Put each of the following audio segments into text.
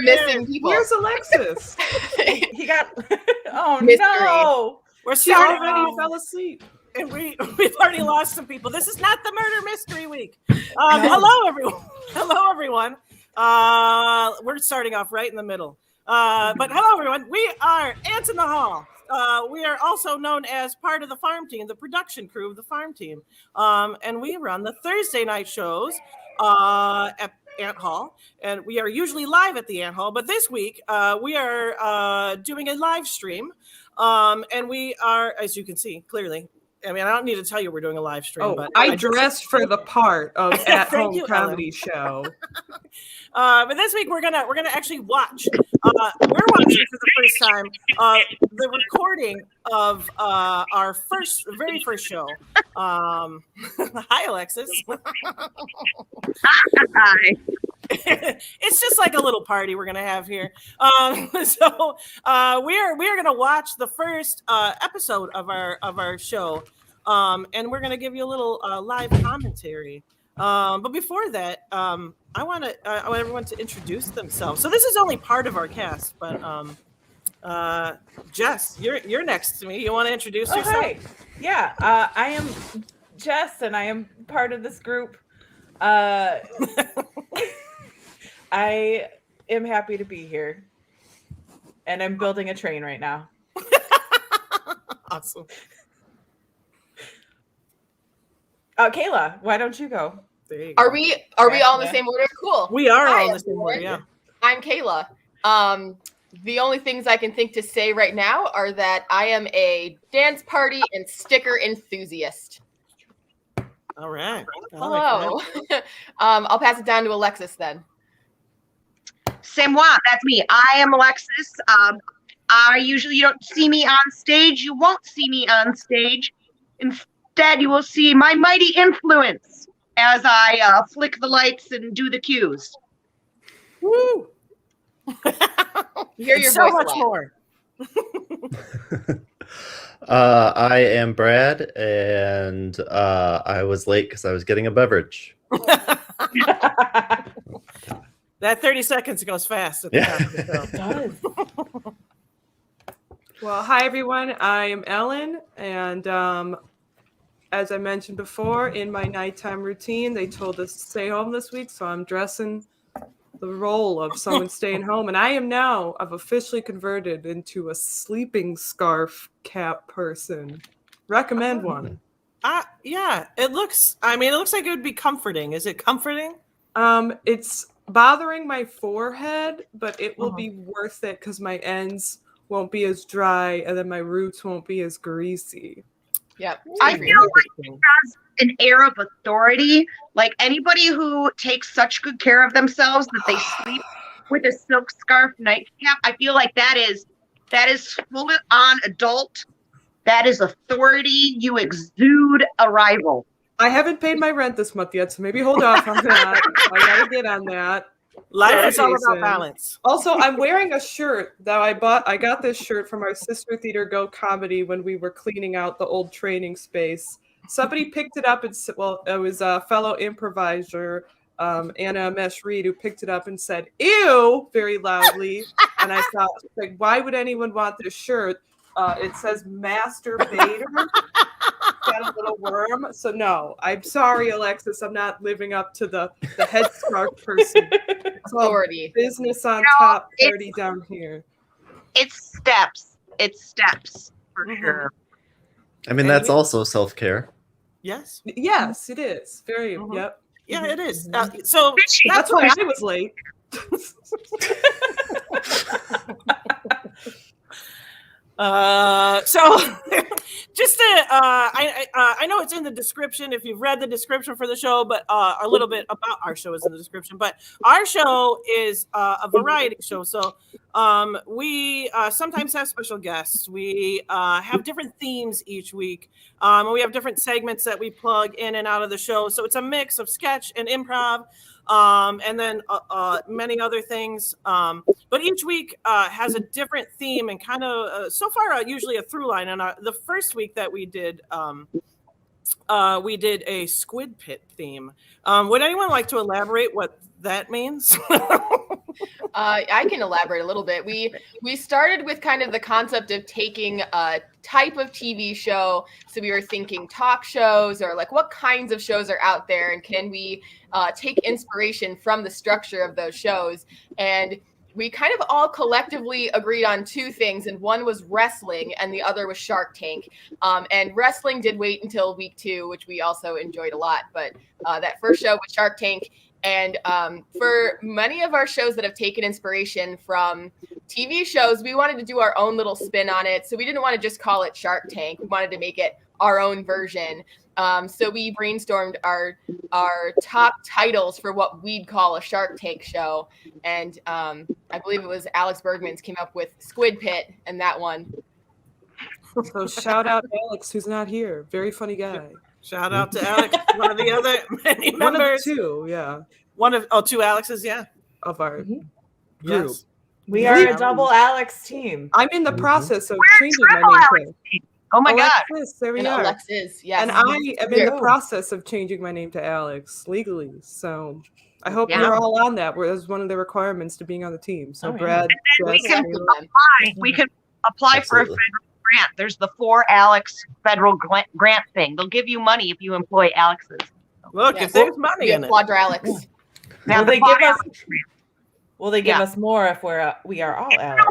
missing people. Where's Alexis? He got. Oh Mystery. no! She starting. already fell asleep. And we've already lost some people. This is not the murder mystery week. Hello, everyone. Hello, everyone. We're starting off right in the middle. But hello, everyone. We are Ants in the Hall. We are also known as part of the farm team, the production crew of the farm team. And we run the Thursday night shows at Ant Hall. And we are usually live at the Ant Hall. But this week, we are doing a live stream. And we are, as you can see, clearly, I mean, I don't need to tell you we're doing a live stream. But I dressed for the part of at-home comedy show. But this week we're gonna actually watch. We're watching for the first time the recording of our very first show. Hi, Alexis. Hi. It's just like a little party we're gonna have here. So we are gonna watch the first episode of our show, and we're gonna give you a little live commentary. But before that, I want everyone to introduce themselves. So this is only part of our cast, but Jess, you're next to me. You want to introduce yourself? Hi. Yeah, I am Jess, and I am part of this group. I am happy to be here, and I'm building a train right now. Awesome. Kayla, why don't you go? There you go. Are we all in the same order? Cool. We are Hi, all in the same order, yeah. I'm Kayla. The only things I can think to say right now are that I am a dance party and sticker enthusiast. All right. Hello. I'll pass it down to Alexis then. C'est moi. That's me. I am Alexis. You don't see me on stage. You won't see me on stage. Instead, you will see my mighty influence as I flick the lights and do the cues. Woo! Hear your so voice much a lot. more. I am Brad, and I was late because I was getting a beverage. That 30 seconds goes fast at the top of the show. It does. Well, hi, everyone. I am Ellen, and as I mentioned before, in my nighttime routine, they told us to stay home this week, so I'm dressing the role of someone staying home, and I've officially converted into a sleeping scarf cap person. Recommend one. Yeah, it looks like it would be comforting. Is it comforting? It's bothering my forehead, but it will be worth it because my ends won't be as dry, and then my roots won't be as greasy. Yep. I feel like it has an air of authority. Like anybody who takes such good care of themselves that they sleep with a silk scarf nightcap, I feel like that is full on adult. That is authority. You exude arrival. I haven't paid my rent this month yet, so maybe hold off on that. I gotta get on that. Life is all about balance. Also, I'm wearing a shirt that I bought. I got this shirt from our sister theater Go Comedy when we were cleaning out the old training space. Somebody picked it up and said, well, it was a fellow improviser, Anna Mesh Reed, who picked it up and said, "Ew," very loudly. And I thought, like, why would anyone want this shirt? It says masturbator. Got a little worm. So no, I'm sorry, Alexis. I'm not living up to the headscarf person. Authority. Business on top, party down here. It's steps. It's steps for sure. I mean, that's also self-care. Yes. Yes, it is. Very, yep. Yeah, it is. So That's why I was late. So just to, I know it's in the description if you've read the description for the show, but a little bit about our show is in the description. But our show is a variety show. So we sometimes have special guests. We have different themes each week. And we have different segments that we plug in and out of the show. So it's a mix of sketch and improv. And then many other things. But each week has a different theme and kind of, so far, usually a through line. And the first week that we did we did a squid pit theme. Would anyone like to elaborate what that means? I can elaborate a little bit. We started with kind of the concept of taking a type of TV show. So we were thinking talk shows, or like what kinds of shows are out there, and can we take inspiration from the structure of those shows? And we kind of all collectively agreed on two things, and one was wrestling and the other was Shark Tank. And wrestling did wait until week 2, which we also enjoyed a lot. But that first show was Shark Tank. And for many of our shows that have taken inspiration from TV shows, we wanted to do our own little spin on it. So we didn't want to just call it Shark Tank. We wanted to make it our own version. So we brainstormed our top titles for what we'd call a Shark Tank show. And I believe it was Alex Bergman's came up with Squid Pit, and that one. So shout out Alex, who's not here. Very funny guy. Shout out to Alex, one of the other many One of the members. two, yeah, Two Alexes, yeah. of our group. Yes. We are a double Alex team. I'm in the process of changing my triple name Alex to Oh my God. Alexis. There we And are. Alexis, yes. And I am in the Yeah. process of changing my name to Alex legally. So I hope Yeah. you're all on that. Where that's one of the requirements to being on the team. So Oh, yeah. Brad, We Jess, can Taylor. we can apply for a Absolutely. federal grant. There's the 4 Alex federal grant thing. They'll give you money if you employ Alexes. Look, Yes. if there's money We in have it. Quadralex. Now, Will they the give Obama us? Will they give Yeah. us more if we are all Alex?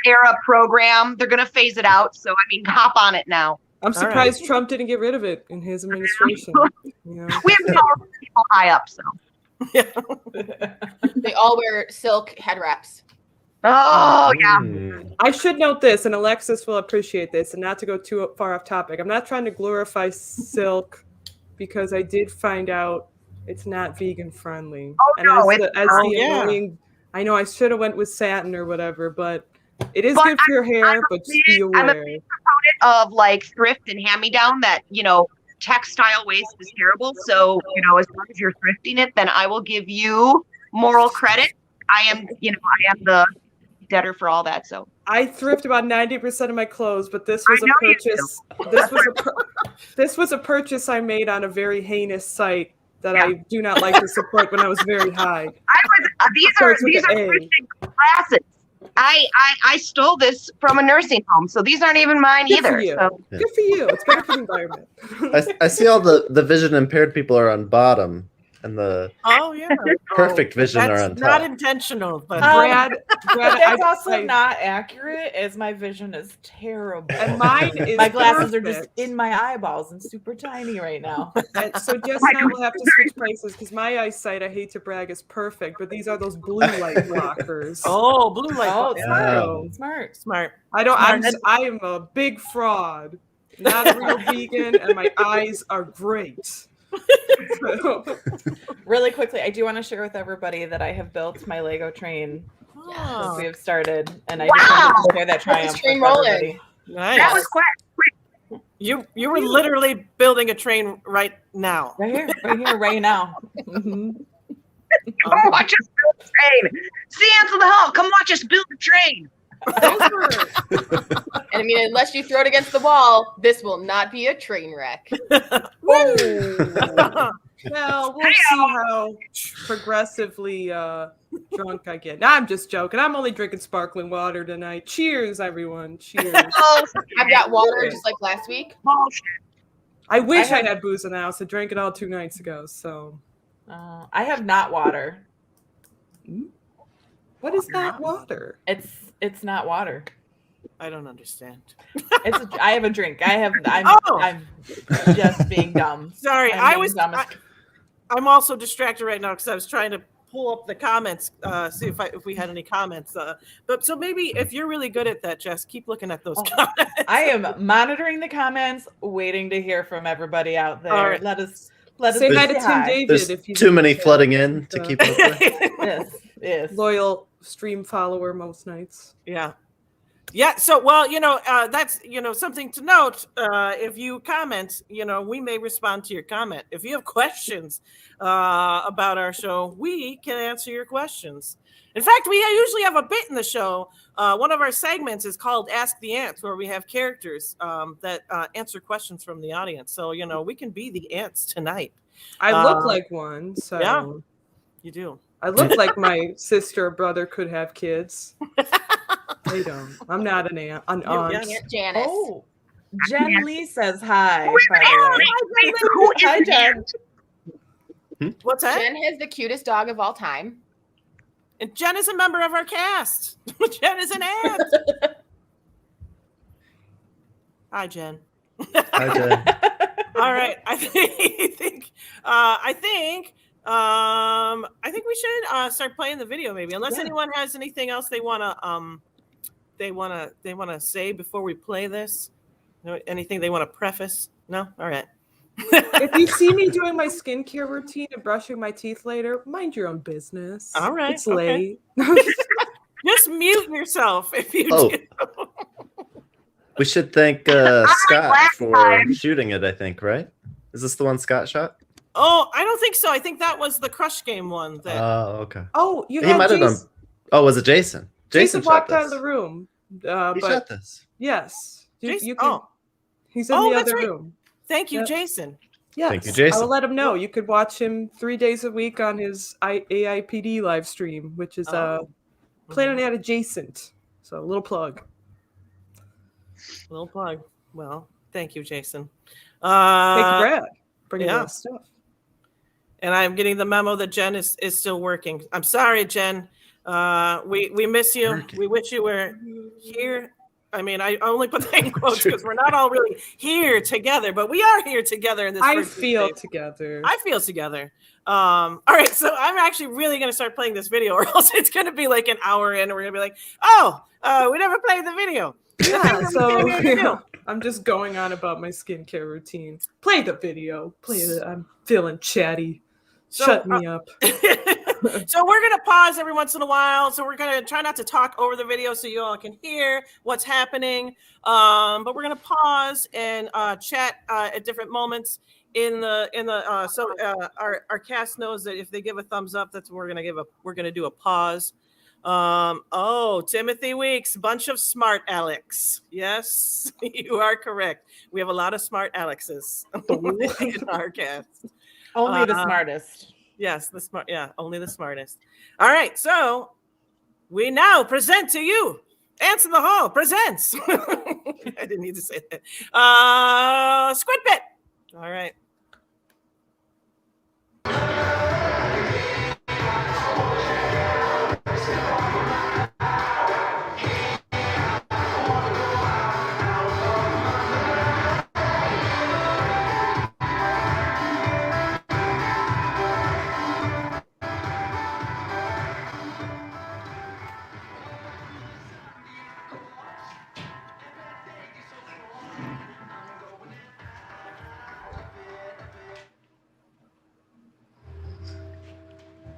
era program, they're going to phase it out. So, I mean, hop on it now. I'm All right. surprised Trump didn't get rid of it in his administration. You know? We have powerful people high up. So, They all wear silk head wraps. oh, yeah. Mm. I should note this, and Alexis will appreciate this, and not to go too far off topic. I'm not trying to glorify silk because I did find out it's not vegan friendly. Oh, and no, as it's- the oh, yeah. annoying, I know I should have went with satin or whatever, but it is But good for your hair. I'm a But just be I'm a aware. Of like thrift and hand me down that, textile waste is terrible. So, as long as you're thrifting it, then I will give you moral credit. I am the debtor for all that. So, I thrift about 90% of my clothes, but this was I a know you purchase. This was a purchase I made on a very heinous site that Yeah. I do not like to support when I was very high. these Starts with are the A. Christian classes. I stole this from a nursing home, so these aren't even mine Good for either. you. So, Good for you. It's better for the environment. I see all the vision impaired people are on bottom, and the Oh, yeah. perfect vision are on That's not top. intentional, but Brad, But that's also I- not accurate, as my vision is terrible. and mine is My glasses are just perfect. in my eyeballs and super tiny right now. And so Jess and I will have to switch places because my eyesight, I hate to brag, is perfect, but these are those blue light blockers. oh, blue light. Oh, bulb. smart. Wow. Smart. Smart. I am a big fraud, not a real vegan, and my eyes are great. So, Really quickly, I do want to share with everybody that I have built my Lego train since Oh, we have started, and I just wanted to share that triumph train with rolling. everybody. nice. that was quick. You were literally building a train right now. Right here, right now. Mhm. Come watch us build a train. See, Ansel the Hall, come watch us build a train. And I mean, unless you throw it against the wall, this will not be a train wreck. well, we'll see how progressively drunk I get. Nah, I'm just joking. I'm only drinking sparkling water tonight. Cheers, everyone. Cheers. Oh, I've got water just like last week. bullshit. I wish I I have- had booze in the house. I drank it all 2 nights ago. So, I have not water. what is that water? It's not water. I don't understand. I have a drink. I'm just being dumb. Sorry, I'm being dumb as- I'm also distracted right now because I was trying to pull up the comments, see if we had any comments. But so maybe if you're really good at that, Jess, keep looking at those Oh, comments. I am monitoring the comments, waiting to hear from everybody out there. All right. Let us Say hi to say Tim hi. David There's if you too many flooding in to keep up with. Yes. Loyal stream follower most nights. Yeah. Yeah, so well, that's something to note. If you comment, we may respond to your comment. If you have questions about our show, we can answer your questions. In fact, we usually have a bit in the show. One of our segments is called Ask the Ants, where we have characters that answer questions from the audience. So we can be the ants tonight. I look like one, so yeah, you do. I look like my sister or brother could have kids. They don't. I'm not an aunt. An aunt. Aunt Janice. Oh, Jen Lee says hi. Who is by the way. Who is Hi, that? Jen. What's that? Jen has the cutest dog of all time. And Jen is a member of our cast. Jen is an aunt. Hi, Jen. Hi, Jen. All right. I think we should start playing the video, maybe. Unless anyone has anything else they wanna say before we play this. Anything they want to preface? No. All right. If you see me doing my skincare routine and brushing my teeth later, mind your own business. All right. It's late. Just mute yourself if you do. We should thank Scott for shooting it, I think, right? Is this the one Scott shot? Oh, I don't think so. I think that was the Crush Game one. Oh, okay. Oh, you He had might have done. Oh, was it Jason? Jason shot walked out of this. the room. He shot this. Yes. Jason? You can, he's in the that's other right. room. Thank you, Yep. Jason. Yes. Thank you, Jason. I will let him know. You could watch him 3 days a week on his AIPD live stream, which is Planet adjacent. So a little plug. Little plug. Well, thank you, Jason. Thank you, Brad. Bringing us stuff. And I'm getting the memo that Jen is still working. I'm sorry, Jen. We miss you. Working. We wish you were here. I mean, I only put that in quotes because we're not all really here together, but we are here together in this. I feel together. I feel together. All right, so I'm actually really going to start playing this video, or else it's going to be like an hour in, and we're going to be like, oh, we never played the video. Yeah, so I'm just going on about my skincare routine. Play the video. Play it. I'm feeling chatty. Shut me up. So we're going to pause every once in a while. So we're going to try not to talk over the video so you all can hear what's happening. But we're going to pause and chat at different moments so our cast knows that if they give a thumbs up, that's what we're going to do a pause. Timothy Weeks, bunch of smart Alex. Yes, you are correct. We have a lot of smart Alexes in our cast. Only the smartest. Yes, only the smartest. All right, so we now present to you, Ants in the Hall presents. I didn't need to say that. Squid Pit. All right.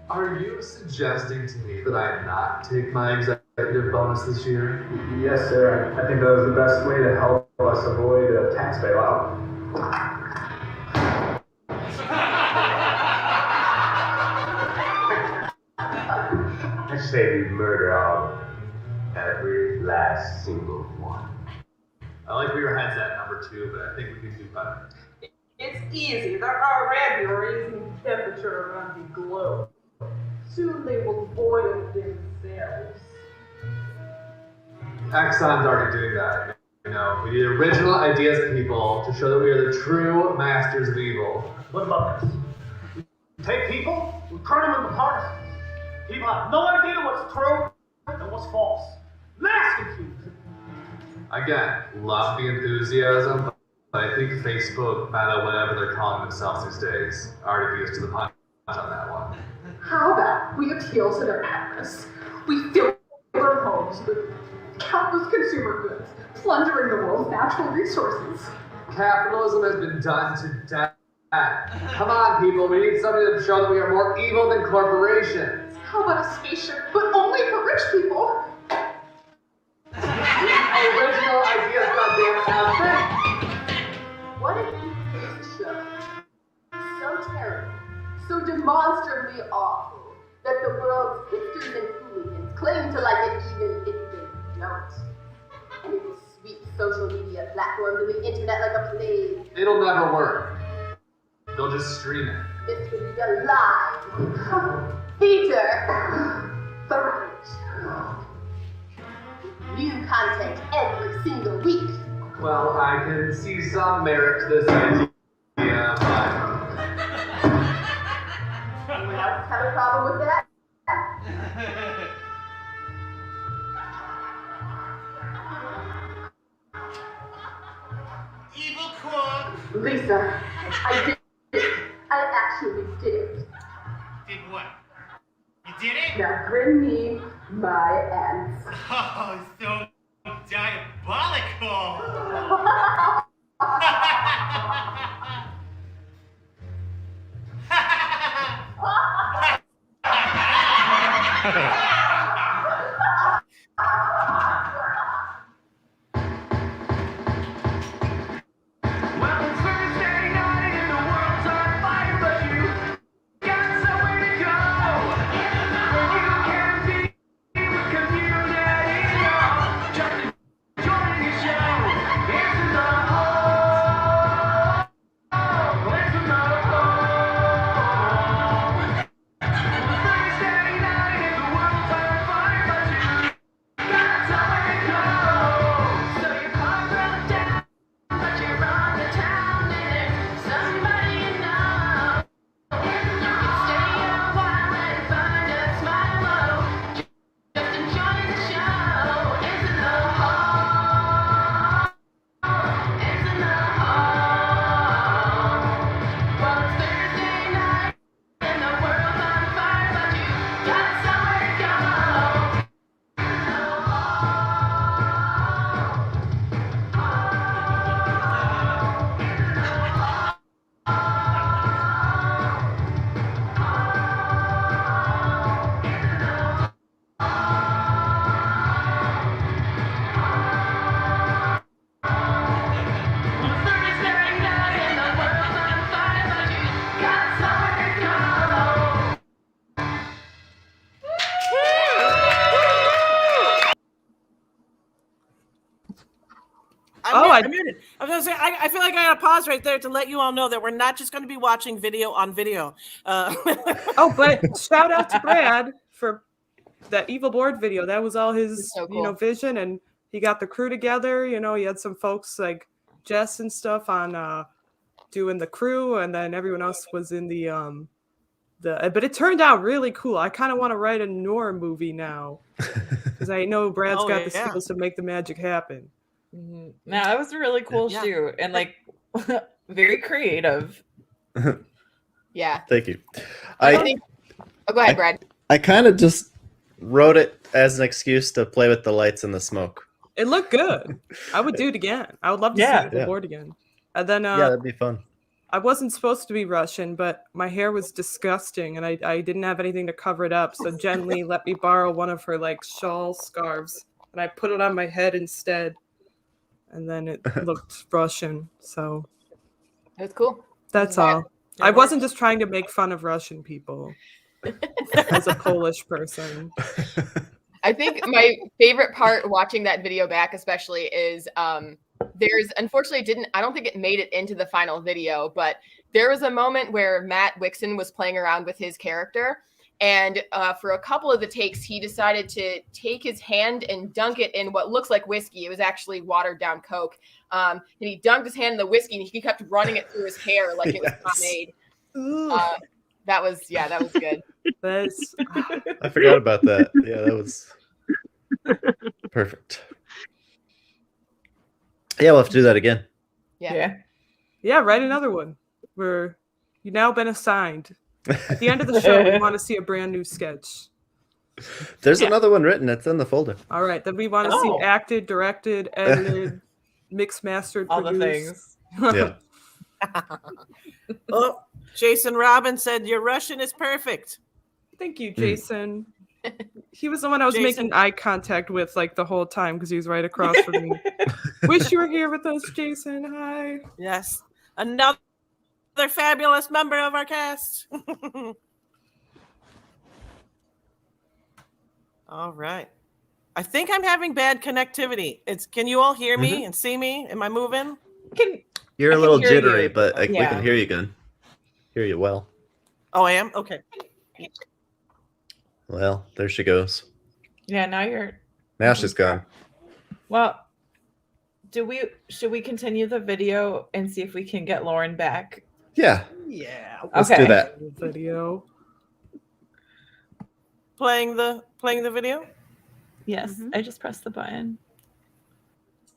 Are you suggesting to me that I not take my executive bonus this year? Yes, sir. I think that was the best way to help us avoid a tax bailout. I say we murder all of them. Every last single one. I like where your head's at, number 2, but I think we can do better. It's easy. They're already raising the temperature around the globe. Soon they will boil themselves. Exxon's already doing that. We need original ideas people to show that we are the true masters of evil. What about this? We take people, we turn them into partisans. People have no idea what's true and what's false. Mass confusion. Again, love the enthusiasm, but I think Facebook, Meta, whatever they're calling themselves these days, already beat us to the punch on that one. How about we appeal to their avarice? We fill their homes with countless consumer goods, plundering the world's natural resources. Capitalism has been done to death. Come on, people, we need something to show that we are more evil than corporations. How about a spaceship, but only for rich people? Original ideas, goddammit, now think. What if you produced a show so terrible, so demonstrably awful, that the world's hipsters and hooligans claim to like it even if they don't? And it will sweep social media platforms and the internet like a plague. It'll never work. They'll just stream it. This would be a live theater. Variety. New content every single week. Well, I can see some merit to this idea, but Anyone else have a problem with that? Evil Corp. Lisa, I did it. I actually did it. Did what? You did it? Now bring me my ants. Oh, so diabolical. I muted. I was going to say, I feel like I got to pause right there to let you all know that we're not just going to be watching video on video. Oh, but shout out to Brad for that Evil Board video. That was all his, so cool. vision, and he got the crew together. He had some folks like Jess and stuff on doing the crew, and then everyone else was in the. But it turned out really cool. I kind of want to write a noir movie now because I know Brad's got the skills to make the magic happen. Mm-hmm. No, that was a really cool shoot and like very creative. Yeah. Thank you. I think. Oh, go ahead, Brad. I kind of just wrote it as an excuse to play with the lights and the smoke. It looked good. I would do it again. I would love to see the board again. And then yeah, that'd be fun. I wasn't supposed to be Russian, but my hair was disgusting, and I didn't have anything to cover it up. So Jen Lee let me borrow one of her like shawl scarves, and I put it on my head instead. And then it looked Russian. So that's cool. That's all. I wasn't just trying to make fun of Russian people as a Polish person. I think my favorite part watching that video back, especially, is there's unfortunately I don't think it made it into the final video, but there was a moment where Matt Wixon was playing around with his character. And for a couple of the takes, he decided to take his hand and dunk it in what looks like whiskey. It was actually watered down Coke. And he dunked his hand in the whiskey, and he kept running it through his hair like it was pomade. That was good. I forgot about that. Yeah, that was perfect. Yeah, we'll have to do that again. Yeah, write another one. You've now been assigned. At the end of the show, we want to see a brand new sketch. There's another one written. It's in the folder. All right. Then we want to see acted, directed, edited, mixed, mastered, all produced. The things. Yeah. Oh, Jason Robbins said your Russian is perfect. Thank you, Jason. He was the one I was Jason? making eye contact with like the whole time because he was right across from me. Wish you were here with us, Jason. Hi. Yes. Another fabulous member of our cast. All right. I think I'm having bad connectivity. Can you all hear me and see me? Am I moving? You're a little jittery, but we Yeah. can hear you good. Hear you well. Oh, I am? Okay. Well, there she goes. Yeah, Now she's gone. Well, should we continue the video and see if we can get Lauren back? Yeah. Yeah. Let's Okay. do that. Video. Playing the video? Yes, I just pressed the button.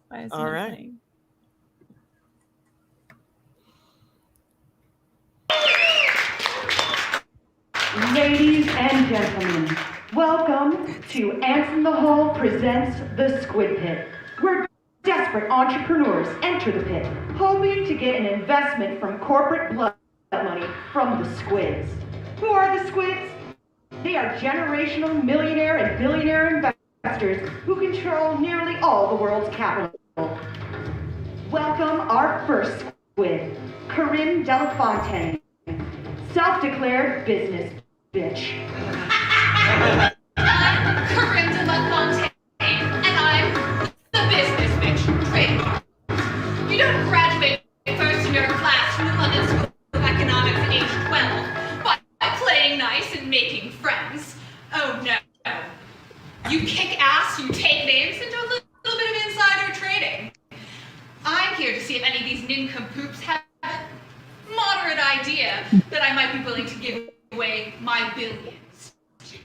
Why is it All not right. playing? Ladies and gentlemen, welcome to Ants in the Hole presents The Squid Pit, where desperate entrepreneurs enter the pit, hoping to get an investment from corporate blood money from the squids. Who are the squids? They are generational millionaire and billionaire investors who control nearly all the world's capital. Welcome our first squid, Corinne Delafontaine, self-declared business bitch. I'm Corinne Delafontaine, and I'm the business bitch trademark. You don't graduate first in your class from the London School of Economics at age 12 by playing nice and making friends. Oh no. You kick ass, you take names, and do a little bit of insider trading. I'm here to see if any of these nincompoops have a moderate idea that I might be willing to give away my billions to.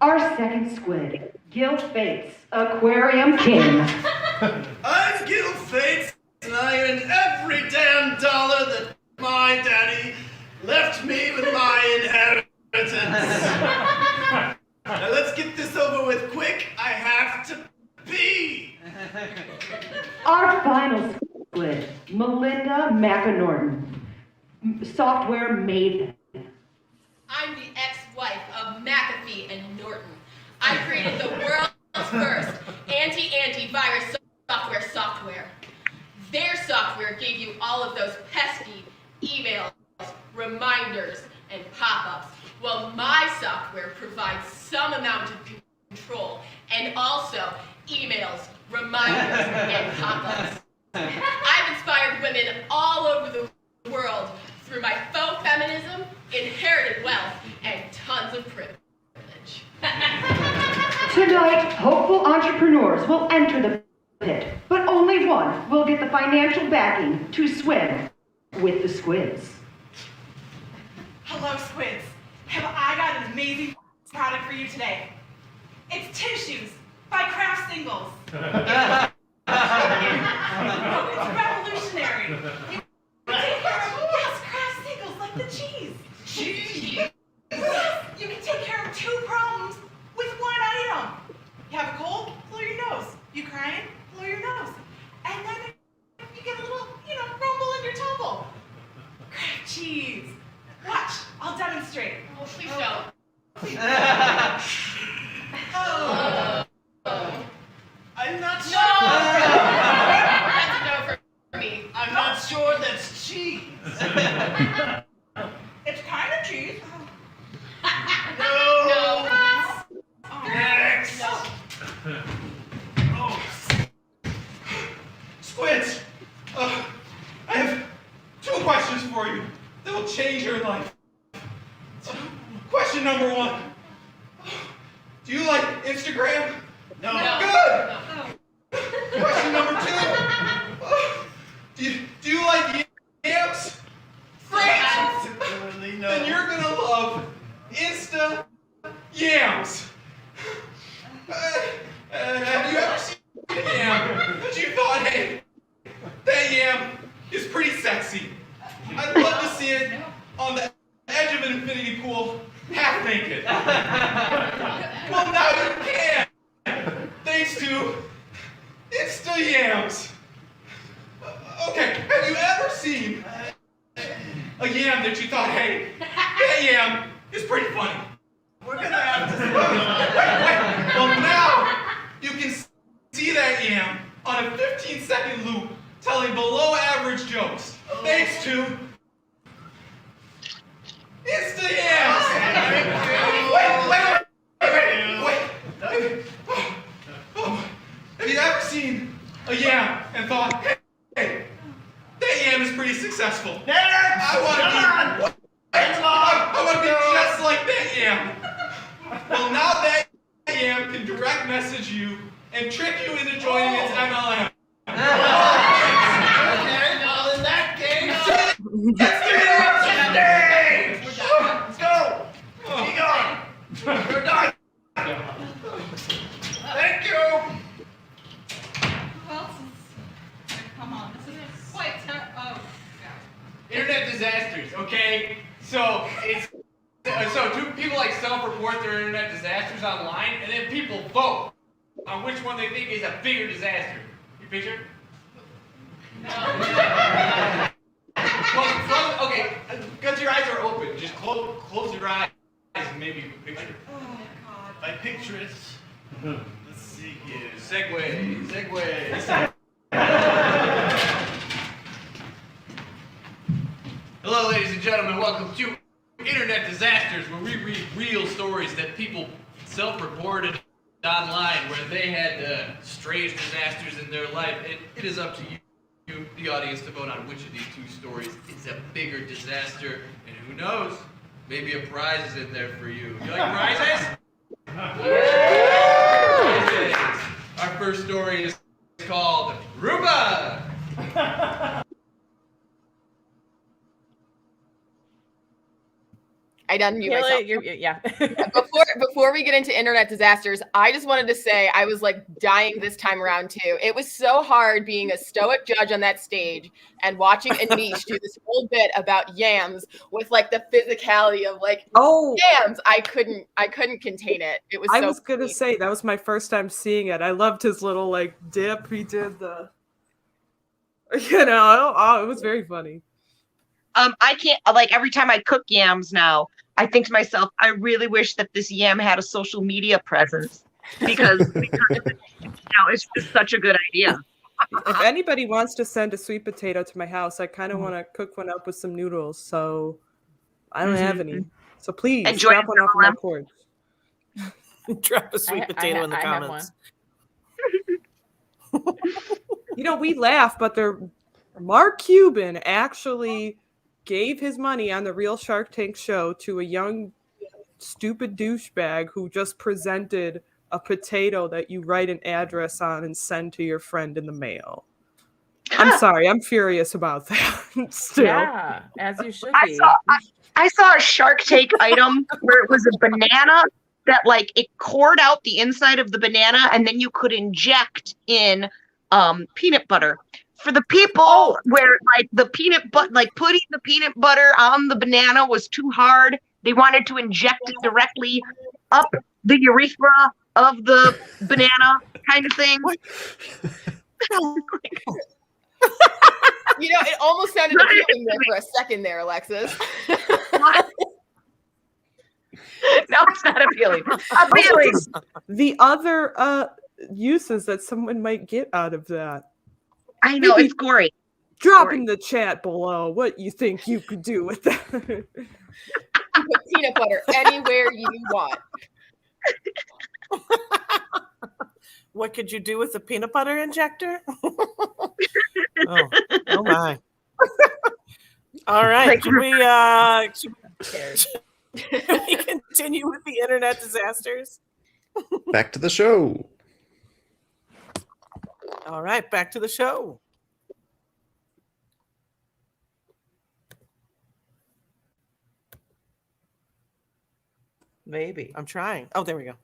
Our second squid, Gil Fates, Aquarium King. I'm Gil Fates, and I earn every damn dollar that my daddy left me with my inheritance. Now let's get this over with quick. I have to pee. Our final squid, Melinda McAnorton, software maven. I'm the ex-wife of McAfee and Norton. I created the world's first anti-virus software. Their software gave you all of those pesky emails, reminders, and pop-ups, while my software provides some amount of control and also emails, reminders, and pop-ups. I've inspired women all over the world through my faux feminism, inherited wealth, and tons of privilege. Tonight, hopeful entrepreneurs will enter the pit, but only one will get the financial backing to swim with the squids. Hello, squids. Have I got an amazing product for you today? It's tissues by Craft Singles. It's revolutionary. Yes, Craft Singles, like the cheese. Cheese? Yes, you can take care of 2 problems with 1 item. You have a cold? Blow your nose. You crying? Blow your nose. And then you get a little, rumble in your tumble. Craft cheese. Watch, I'll demonstrate. Oh, please don't. I'm not sure. That's a no for me. I'm not sure that's cheese. It's kind of cheese. No. Oh. Next. No. Oh. Squids, I have 2 questions for you that will change your life. Question number 1. Do you like Instagram? No. Good. No. Question number 2. Do you like yams? Great. Then you're gonna love Insta Yams. Have you ever seen a yam that you thought, hey, that yam is pretty sexy? I'd love to see it on the edge of an infinity pool, half naked. Well, now you can, thanks to Insta Yams. Okay, have you ever seen a yam that you thought, hey, that yam is pretty funny? We're gonna have Well, now you can see that yam on a 15-second loop telling below-average jokes. Thanks to Insta Yams. Wait. Have you ever seen a yam and thought, hey, that yam is pretty successful. I want to be just like that yam. Well, now that yam can direct message you and trick you into joining its MLM. Okay, well in that case, let's go. Keep going. We're done. Thank you. Who else is? Come on, this is quite oh. Internet disasters, okay? So it's so two people like self-report their internet disasters online, and then people vote on which one they think is a bigger disaster. You picture? No. Okay, because your eyes are open, just close your eyes and maybe you can picture. Oh God. I picture it. Let's see here. Segway. Hello, ladies and gentlemen. Welcome to Internet Disasters, where we read real stories that people self-reported online, where they had strange disasters in their life. And it is up to you, the audience, to vote on which of these two stories is a bigger disaster. And who knows? Maybe a prize is in there for you. You like prizes? Yeah! Our first story is called Roomba. I unmute myself. Yeah. Before we get into internet disasters, I just wanted to say I was like dying this time around too. It was so hard being a stoic judge on that stage and watching Anish do this whole bit about yams with like the physicality of like yams. I couldn't contain it. It was. I so was gonna funny. say that was my first time seeing it. I loved his little like dip. He did the, it was very funny. I can't, like, every time I cook yams now, I think to myself, I really wish that this yam had a social media presence because it's just such a good idea. If anybody wants to send a sweet potato to my house, I kind of want to cook one up with some noodles. So I don't have any. So please drop one off my porch. Drop a sweet potato in the comments. We laugh, but Mark Cuban actually gave his money on the Real Shark Tank show to a young, stupid douchebag who just presented a potato that you write an address on and send to your friend in the mail. I'm sorry, I'm furious about that. Still. Yeah, as you should be. I saw a Shark Tank item where it was a banana that like it cored out the inside of the banana and then you could inject in peanut butter. For the people where like the peanut butter, like putting the peanut butter on the banana was too hard, they wanted to inject it directly up the urethra of the banana, kind of thing. It almost sounded appealing there for a second there, Alexis. No, it's not appealing. The other uses that someone might get out of that. I know, it's gory. Drop in the chat below what you think you could do with that. You put peanut butter anywhere you want. What could you do with a peanut butter injector? Oh my. All right. Should we continue with the internet disasters? Back to the show. All right, back to the show. Maybe. I'm trying. Oh, there we go.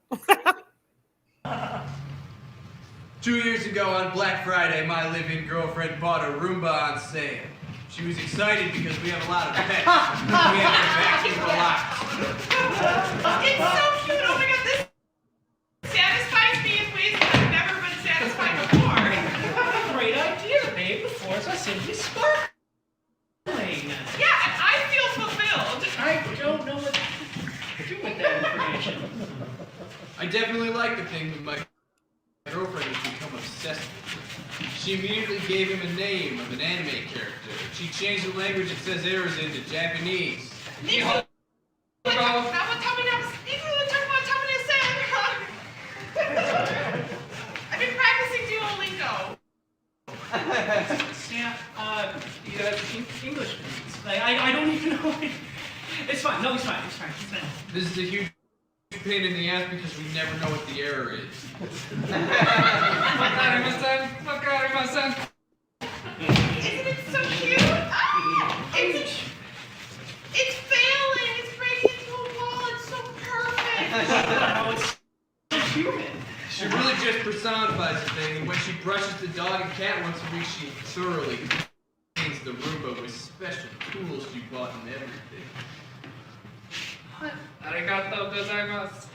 2 years ago on Black Friday, my live-in girlfriend bought a Roomba on sale. She was excited because we have a lot of pets. We have to vacuum a lot. It's so cute. Oh my God, this satisfies me in ways that I've never been satisfied before. Great idea, babe. The floors are simply sparkling. Yeah, and I feel fulfilled. I don't know what to do with that information. I definitely like the thing, but my girlfriend has become obsessed with it. She immediately gave him a name of an anime character. She changed the language it says errors into Japanese. I've been practicing Duolingo. English. I don't even know. It's fine. No, it's fine. This is a huge pain in the ass because we never know what the error is. Isn't it so cute? Ah, it's failing. It's breaking into a wall. It's so perfect. Oh, it's so human. She really just personifies the thing, and when she brushes the dog and cat once a week, she thoroughly cleans the Roomba with special tools she bought and everything. Arigato gozaimasu.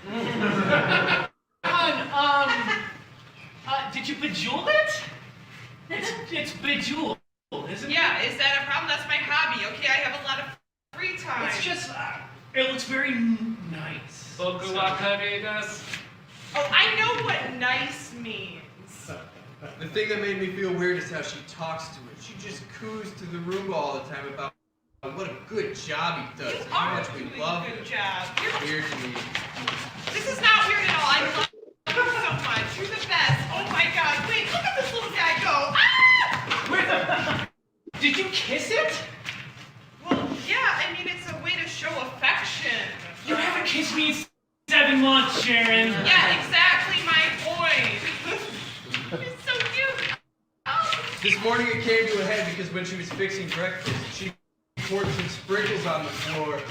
Did you bejewel it? It's bejeweled, isn't it? Yeah, is that a problem? That's my hobby. Okay, I have a lot of free time. It's just, it looks very nice. Boku wakari desu. Oh, I know what nice means. The thing that made me feel weird is how she talks to it. She just coos to the Roomba all the time about what a good job he does and how much we love him. Good job. Weird to me. This is not weird at all. I love you so much. You're the best. Oh my god. Wait, look at this little guy go. Ah! Did you kiss it? Well, yeah, I mean, it's a way to show affection. You haven't kissed me in 7 months, Sharon. Yeah, exactly my point. It's so cute. Oh. This morning it came to a head because when she was fixing breakfast, she poured some sprinkles on the floor and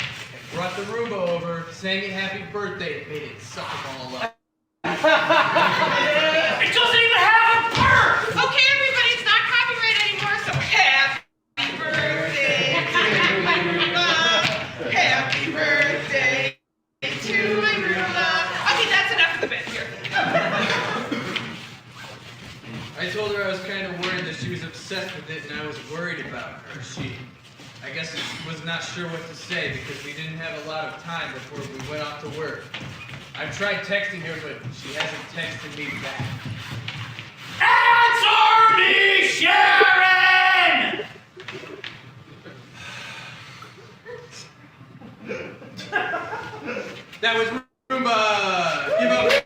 brought the Roomba over, sang it happy birthday, and made it suck them all up. It doesn't even have a bird! Okay, everybody, it's not copyright anymore, so happy birthday to Roomba. Happy birthday to my Roomba. Okay, that's enough of the bit here. I told her I was kind of worried that she was obsessed with it and I was worried about her. She, I guess, was not sure what to say because we didn't have a lot of time before we went off to work. I've tried texting her, but she hasn't texted me back. Answer me, Sharon! That was Roomba! Give up!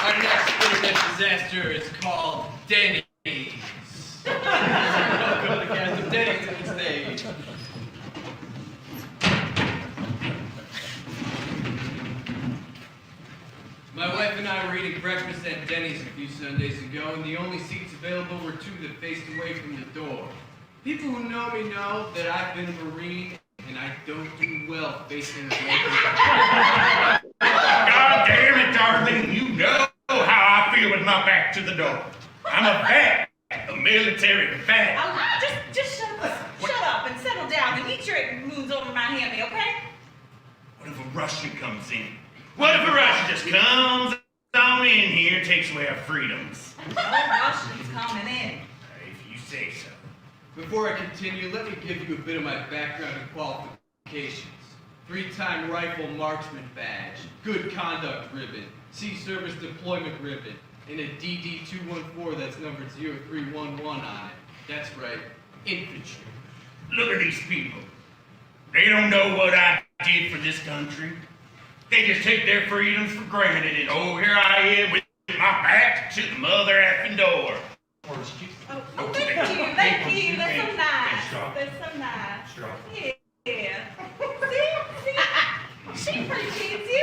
Our next internet disaster is called Denny's. Welcome to the cast of Denny's to the stage. My wife and I were eating breakfast at Denny's a few Sundays ago, and the only seats available were 2 that faced away from the door. People who know me know that I've been a Marine, and I don't do well facing away from the God damn it, darling, you know how I feel with my back to the door. I'm a vet, a military vet. Just shut up and settle down and eat your moons over my hammy, okay? What if a Russian comes in? What if a Russian just comes on in here and takes away our freedoms? No Russians coming in. If you say so. Before I continue, let me give you a bit of my background and qualifications. 3-time rifle marksman badge, good conduct ribbon, Sea Service deployment ribbon, and a DD-214 that's numbered 0311 on it. That's right, infantry. Look at these people. They don't know what I did for this country. They just take their freedoms for granted, and oh, here I am with my back to the mother effing door. Oh, thank you. That's so nice. That's so nice. Yeah. See? She's pretty cheesy.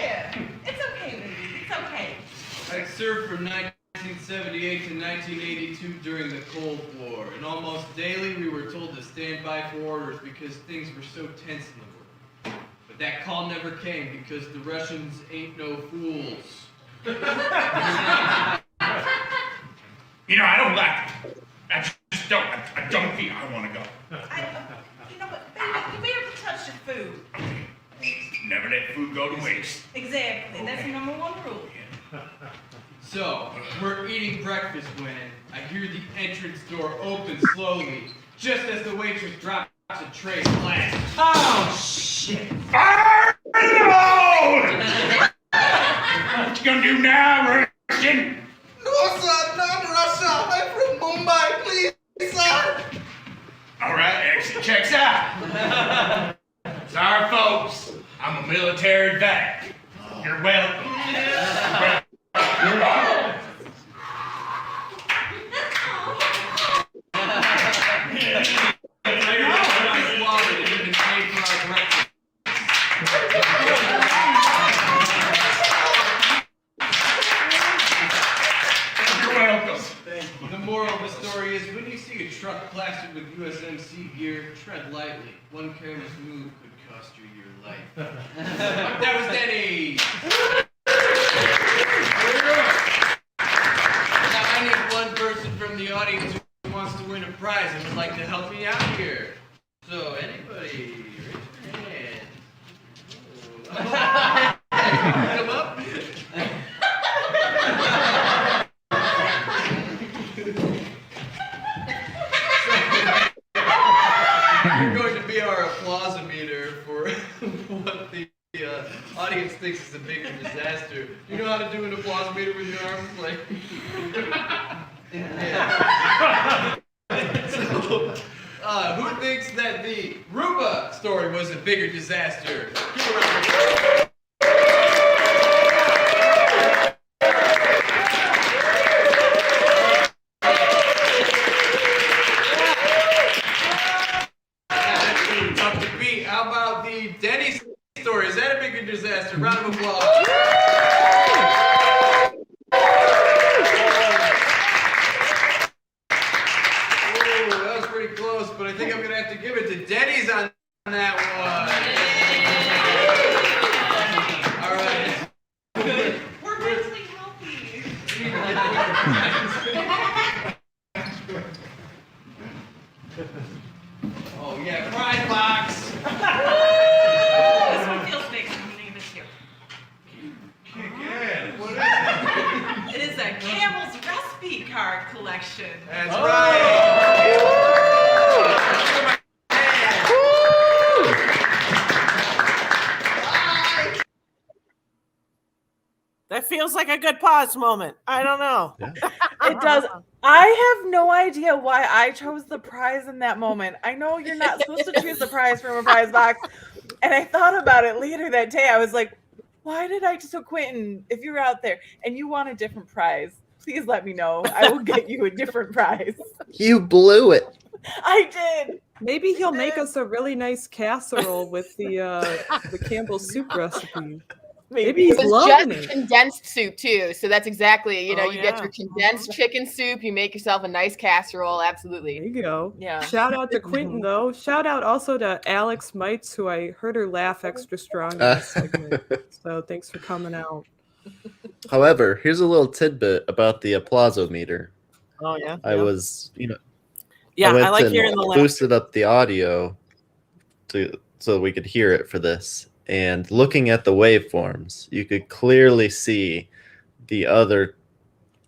Yeah. It's okay, baby. It's okay. I served from 1978 to 1982 during the Cold War, and almost daily we were told to stand by for orders because things were so tense in the world. But that call never came because the Russians ain't no fools. You know, I don't like it. I just don't. I don't think I want to go. You know what, baby? You be able to touch your food. Never let food go to waste. Exactly. That's the number 1 rule. So, we're eating breakfast when I hear the entrance door open slowly, just as the waitress drops a tray of glass. Oh, shit! Fire in the hole! What you gonna do now, Russian? No, sir, not Russia. I'm from Mumbai, please, sir. All right, exit checks out. Sorry, folks. I'm a military vet. You're welcome. You're welcome. You're welcome. The moral of the story is when you see a truck plastered with USMC gear, tread lightly. One careless move could cost you your life. That was Denny. Now I need one person from the audience who wants to win a prize and would like to help me out here. So anybody, raise your hand. Come up. You're going to be our applause-meter for what the audience thinks is a bigger disaster. You know how to do an applause-meter with your arms? Like, yeah. So, who thinks that the Ruba story was a bigger disaster? Give a round of applause. How about the Denny story? Is that a bigger disaster? Round of applause. Oh, that was pretty close, but I think I'm going to have to give it to Denny's on that one. All right. We're mentally Oh, yeah, prize box. This one feels big. I'm gonna give it to you. What is it? It is a Campbell's recipe card collection. That's right. That feels like a good pause moment. I don't know. It does. I have no idea why I chose the prize in that moment. I know you're not supposed to choose the prize from a prize box. And I thought about it later that day. I was like, why did I so Quentin, if you're out there and you want a different prize, please let me know. I will get you a different prize. You blew it. I did. Maybe he'll make us a really nice casserole with the Campbell's soup recipe. Maybe he's It was loving just it. condensed soup too, so that's exactly, you know, Oh, you get yeah. your condensed chicken soup, you make yourself a nice casserole, absolutely. There you go. Yeah. Shout out to Quentin though. Shout out also to Alex Mites, who I heard her laugh extra strong in this segment. So thanks for coming out. However, here's a little tidbit about the applausometer. Oh yeah. I was, Yeah, went I like and hearing the laughter. boosted up the audio so we could hear it for this. And looking at the waveforms, you could clearly see the other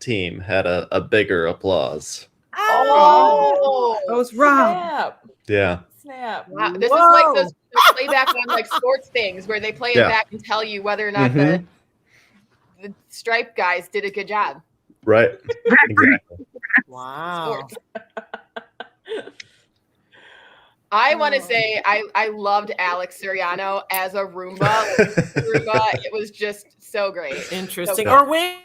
team had a bigger applause. Oh, that was Rob. Snap. Yeah. Snap. Wow, this is like those playback on like sports things where they play it Yeah. back and tell you whether or not Mhm. the stripe guys did a good job. Right. Exactly. Wow. I want to say I loved Alex Soriano as a Roomba. It was just so great. Interesting. So Or wait.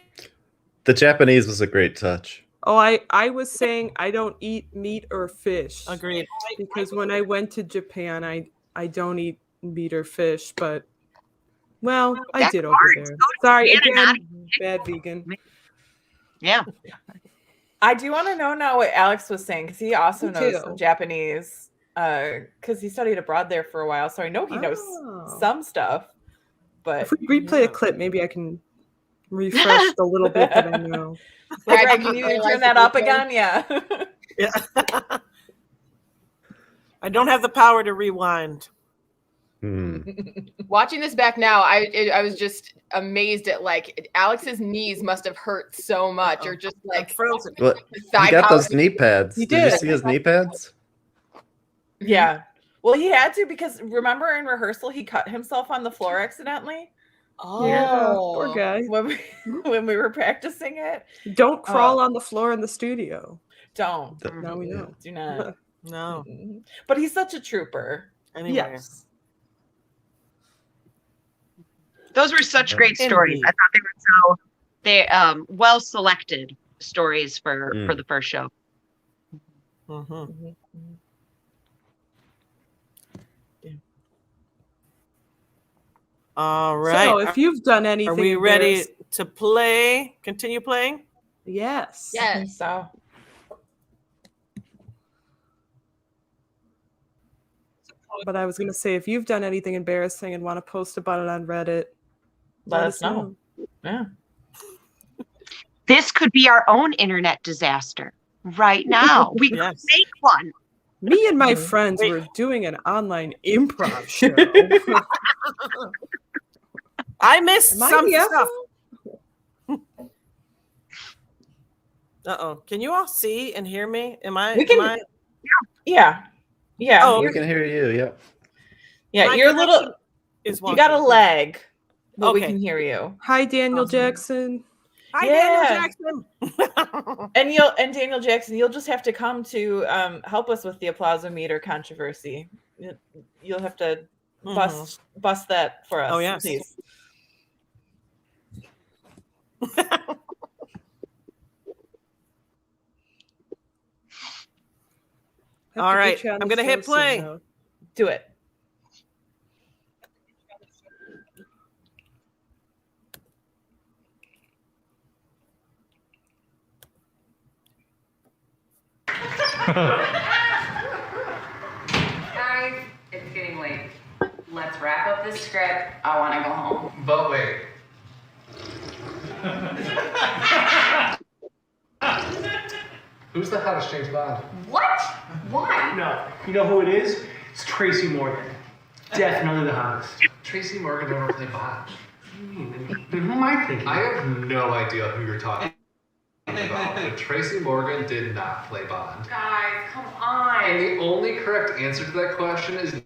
The Japanese was a great touch. Oh, I was saying I don't eat meat or fish. Agreed. Because when I went to Japan, I don't eat meat or fish, but well, I That's did over hard. there. So Sorry, Japan again, and bad vegan. Yeah. I do want to know now what Alex was saying because he also Me knows too. some Japanese because he studied abroad there for a while. So I know he knows some stuff. But If we replay a clip, maybe I can refresh the little bit that I know. Greg, can you turn that up again? Yeah. Yeah. I don't have the power to rewind. Watching this back now, I was just amazed at like Alex's knees must have hurt so much, or just like frozen. Well, the he thigh got those power. knee pads. He Did you did. see his knee pads? Yeah. Well, he had to because remember in rehearsal he cut himself on the floor accidentally. Yeah, poor guy. When we were practicing it. Don't crawl on the floor in the studio. Don't. Now we know. Do not. No. But he's such a trooper. Anyway. Yes. Those were such great stories. I thought they were well selected stories for the first show. Mm-hmm. All right. So if you've done anything, are we ready to play? Continue playing? Yes. I think so. But I was going to say, if you've done anything embarrassing and want to post about it on Reddit, let us know. Yeah. This could be our own internet disaster right now. We could make one. Me and my friends were doing an online improv show. I missed Am I some the stuff. Uh-oh. Can you all see and hear me? We can. Yeah. Oh, We can hear you. Yep. Yeah, My you're a connection little. is You got a wonky. lag, but we Okay. can hear you. Hi, Daniel Jackson. Hi, Yeah. Daniel Jackson. And Daniel Jackson, you'll just have to come to help us with the applausometer controversy. You'll have to bust that for us. Oh, yes. Please. All right. I'm going to hit play. Do it. Guys, it's getting late. Let's wrap up this script. I want to go home. But wait. Who's the hottest James Bond? What? Why? No. You know who it is? It's Tracy Morgan. Definitely the hottest. Tracy Morgan never played Bond. Then who am I thinking? I have no idea who you're talking about. But Tracy Morgan did not play Bond. Guys, come on. And the only correct answer to that question is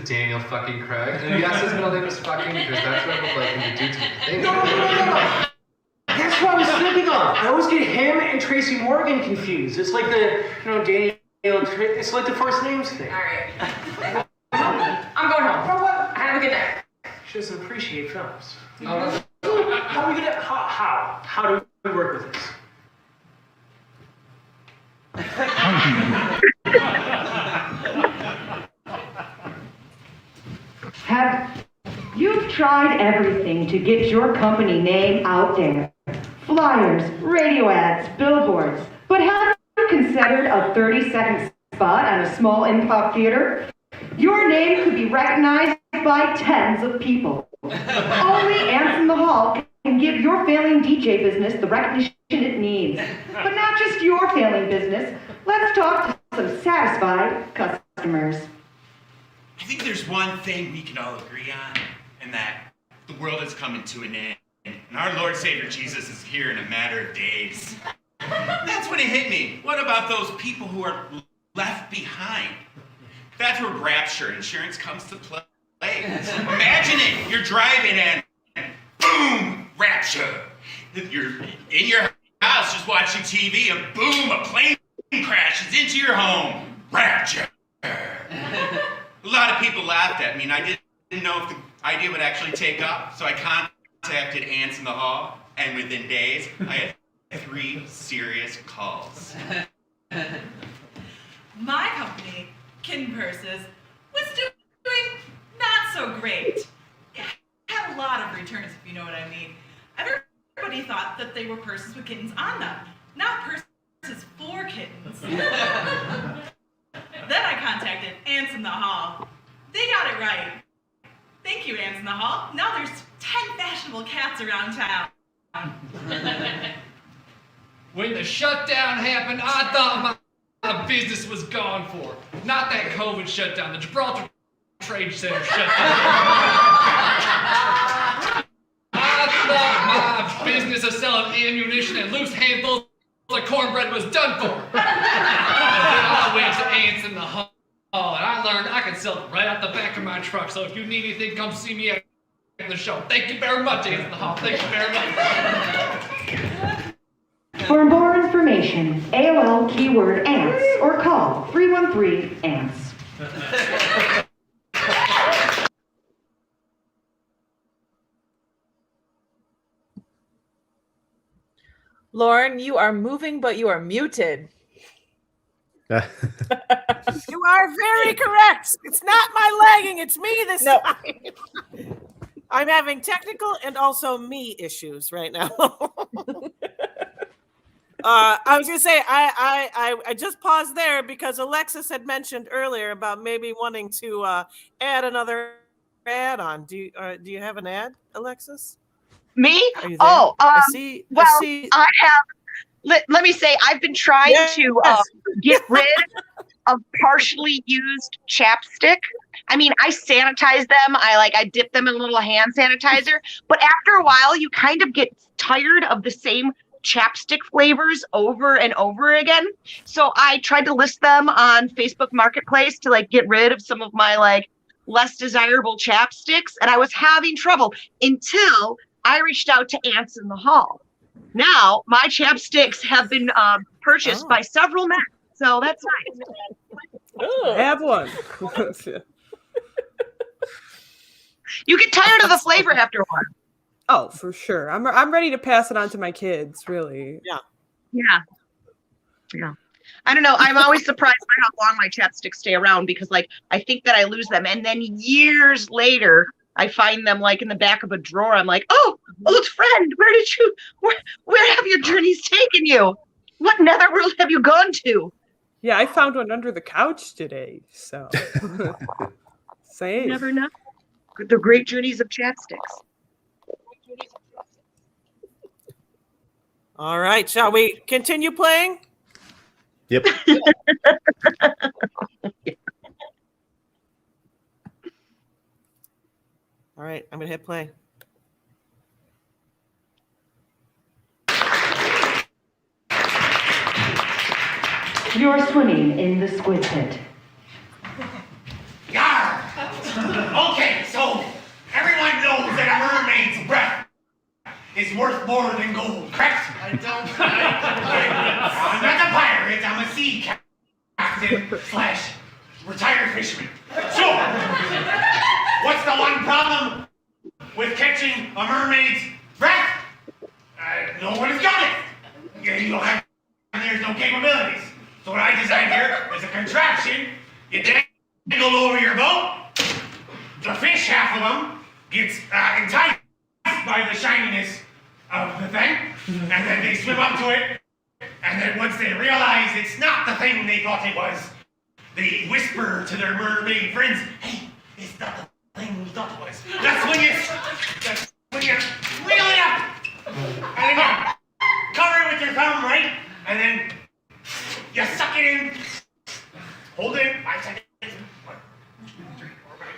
Daniel fucking Craig. And yes, his middle name is fucking because that's what I would like him to do to me. Thank No. you. That's what I was thinking of. I always get him and Tracy Morgan confused. It's like Daniel. It's like the first names thing. All right. I'm going home. Have a good night. She doesn't appreciate films. Oh, How are we gonna? How do we work with this? You've tried everything to get your company name out there. Flyers, radio ads, billboards. But have you considered a 30-second spot on a small improv theater? Your name could be recognized by tens of people. Only Ants in the Hall can give your failing DJ business the recognition it needs. But not just your failing business. Let's talk to some satisfied customers. I think there's one thing we can all agree on, and that the world is coming to an end, and our Lord Savior Jesus is here in a matter of days. That's when it hit me. What about those people who are left behind? That's where rapture insurance comes to play. Imagine it. You're driving and boom, rapture. You're in your house just watching TV and boom, a plane crashes into your home. Rapture. A lot of people laughed at me, and I didn't know if the idea would actually take off, so I contacted Ants in the Hall, and within days, I had 3 serious calls. My company, Kitten Purses, was doing not so great. Had a lot of returns, if you know what I mean. Everybody thought that they were purses with kittens on them, not purses for kittens. Then I contacted Ants in the Hall. They got it right. Thank you, Ants in the Hall. Now there's 10 fashionable cats around town. When the shutdown happened, I thought my business was gone for. Not that COVID shutdown, the Gibraltar Trade Center shutdown. I thought my business of selling ammunition and loose handfuls of cornbread was done for. But then I went to Ants in the Hall. and I learned I can sell it right out the back of my truck. So if you need anything, come see me at the show. Thank you very much, Ants in the Hall. Thank you very much. For more information, AOL keyword ants or call 313-ANTS. Lauren, you are moving, but you are muted. You are very correct. It's not my lagging, it's me this time. I'm having technical and also me issues right now. I was gonna say I just paused there because Alexis had mentioned earlier about maybe wanting to add another ad on. Do you have an ad, Alexis? Me? Are you there? Oh, I see. I have. Let me say, I've been trying to get rid of partially used chapstick. I mean, I sanitize them. I dip them in a little hand sanitizer. But after a while, you kind of get tired of the same chapstick flavors over and over again. So I tried to list them on Facebook Marketplace to get rid of some of my less desirable chapsticks. And I was having trouble until I reached out to Ants in the Hall. Now my chapsticks have been purchased by several men. So that's nice. I have one. You get tired of the flavor after a while. Oh, for sure. I'm ready to pass it on to my kids, really. Yeah. I don't know. I'm always surprised by how long my chapsticks stay around because I think that I lose them. And then years later, I find them in the back of a drawer. I'm like, oh, old friend, where have your journeys taken you? What netherworld have you gone to? Yeah, I found one under the couch today. So, You never know. The great journeys of chapsticks. All right, shall we continue playing? Yep. All right, I'm gonna hit play. You're swimming in the squid pit. Yarr! Okay, so everyone knows that a mermaid's breath is worth more than gold, correct? I don't. I'm not a pirate, I'm a sea captain / retired fisherman. So, what's the one problem with catching a mermaid's breath? No one has done it. You don't have, there's no capabilities. So what I designed here is a contraption. You dangle over your boat. The fish, half of them, gets enticed by the shininess of the thing, and then they swim up to it, and then once they realize it's not the thing they thought it was, they whisper to their mermaid friends, hey, it's not the thing we thought it was. That's when you reel it up, and then you cover it with your thumb, right? And then you suck it in, hold it 5 seconds, 1, 2, 3, 4, 5.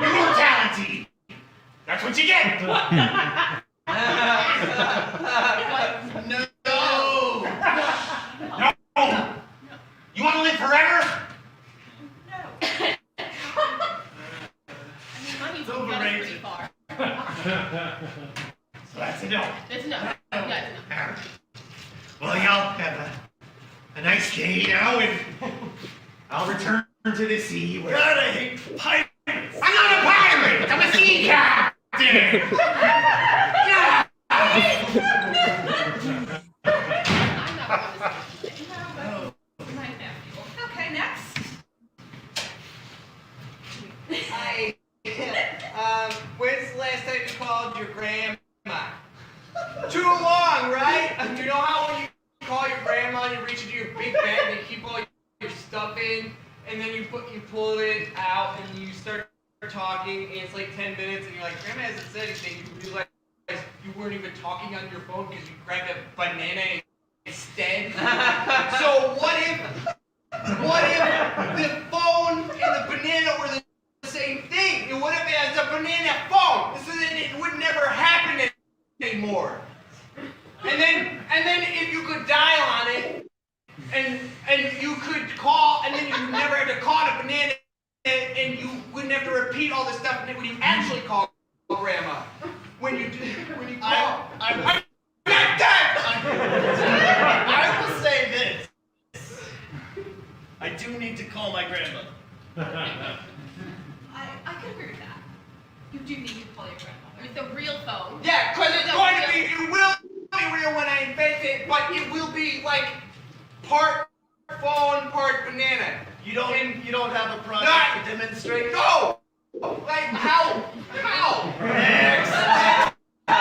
Immortality. That's what you get. No. You want to live forever? It's overrated. So that's a no. It's no. Yeah, it's no. Well, y'all have a nice day now, and I'll return to the sea where... God, I hate pirates. I'm not a pirate! I'm a sea captain! Yeah! Okay, next. Hi. When's the last time you called your grandma? Too long, right? You know how when you call your grandma, you reach into your big bag and keep all your stuff in, and then you pull it out and you start talking, and it's like 10 minutes, and you're like, Grandma hasn't said anything. You realize you weren't even talking on your phone because you grabbed a banana instead. So what if the phone and the banana were the same thing? And what if it has a banana phone? So then it would never happen anymore. And then if you could dial on it, and you could call, and then you never and you wouldn't have to repeat all this stuff when you actually call Grandma. When you call. I'm not done! I will say this. I do need to call my grandmother. I can agree with that. You do need to call your grandmother. With the real phone. Yeah, because it will be real when I invent it, but it will be like part phone, part banana. You don't have a project to demonstrate? No! Like how? Next! I'm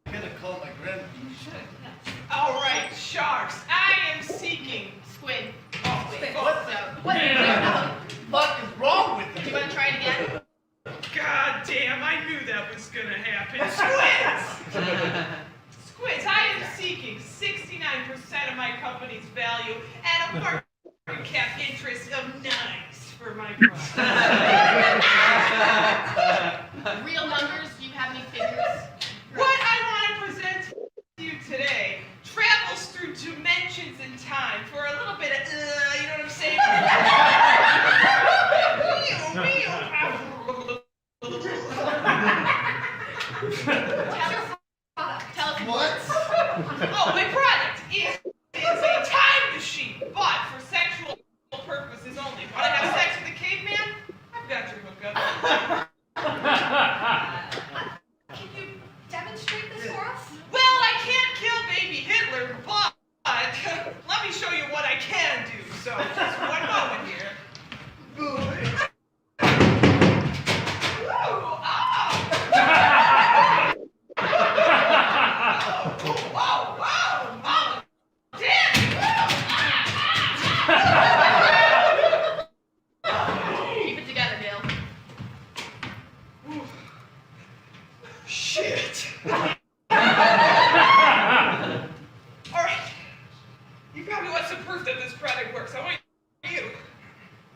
gonna call my grandmother. All right, sharks. I am seeking Squid. Oh, Squid. what? What is wrong with Do you want to try it again? God damn, I knew that was gonna happen. Squids! Squids, I am seeking 69% of my company's value and a market cap interest of 9 for my product. Real numbers? Do you have any figures? What I want to present to you today travels through dimensions and time for a little bit of, you know what I'm saying? Tell us what? Oh, my product is a time machine, but for sexual purposes only. Want to have sex with a caveman? I've got your hookup. Can you demonstrate this for us? Well, I can't kill baby Hitler, but let me show you what I can do. So, just one moment here. Keep it together, Dale. Shit. Alright. You probably want some proof that this product works. I want you.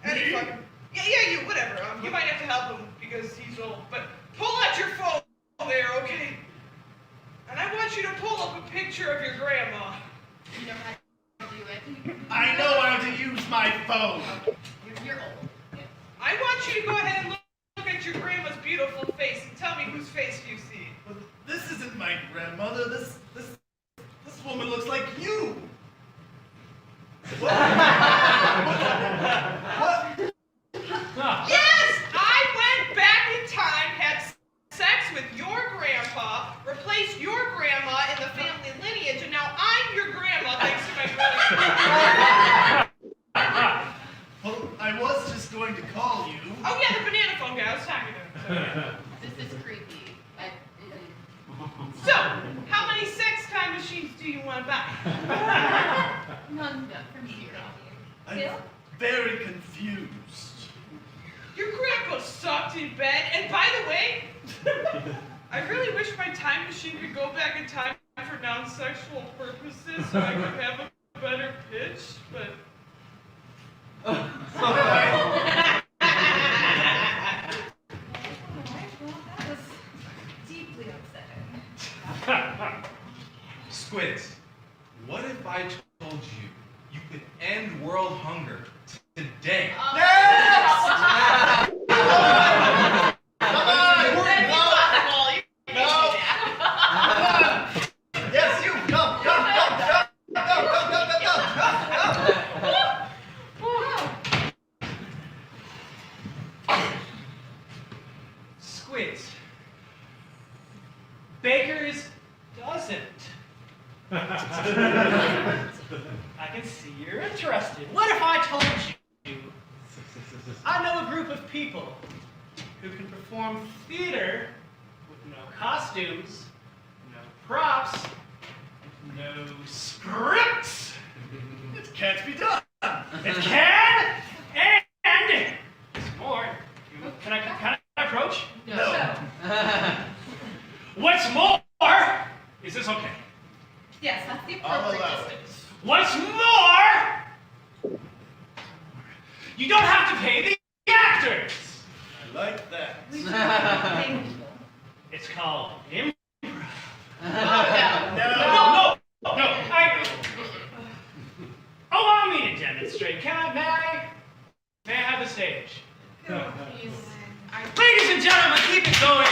Any fucking. Yeah, you, whatever. You might have to help him because he's old. But pull out your phone there, okay? And I want you to pull up a picture of your grandma. You know how to do it. I know how to use my phone. You're old. Yeah. I want you to go ahead and look at your grandma's beautiful face and tell me whose face you see. But this isn't my grandmother. This woman looks like you. What? Yes! I went back in time, had sex with your grandpa, replaced your grandma in the family lineage, and now I'm your grandma thanks to my brother. Well, I was just going to call you. Oh yeah, the banana phone guy. I was talking to him. This is creepy. So, how many sex time machines do you want to buy? None from zero. I'm very confused. Your grandpa sucked in bed, and by the way, I really wish my time machine could go back in time for non-sexual purposes so I could have a better pitch, but... That was deeply upsetting. Squids, what if I told you you could end world hunger today? Yes, you go. Squids. Baker's doesn't. I can see you're interested. What if I told you I know a group of people who can perform theater with no costumes, no props, no scripts? It can't be done. It can, and there's more. Can I approach? No. What's more, is this okay? Yes, that's the I'll appropriate allow it. distance. What's more, you don't have to pay the actors. I like that. It's called improv. Oh, No. Allow me to demonstrate. get it straight. May I have the stage? No, please. Ladies and gentlemen, keep it going.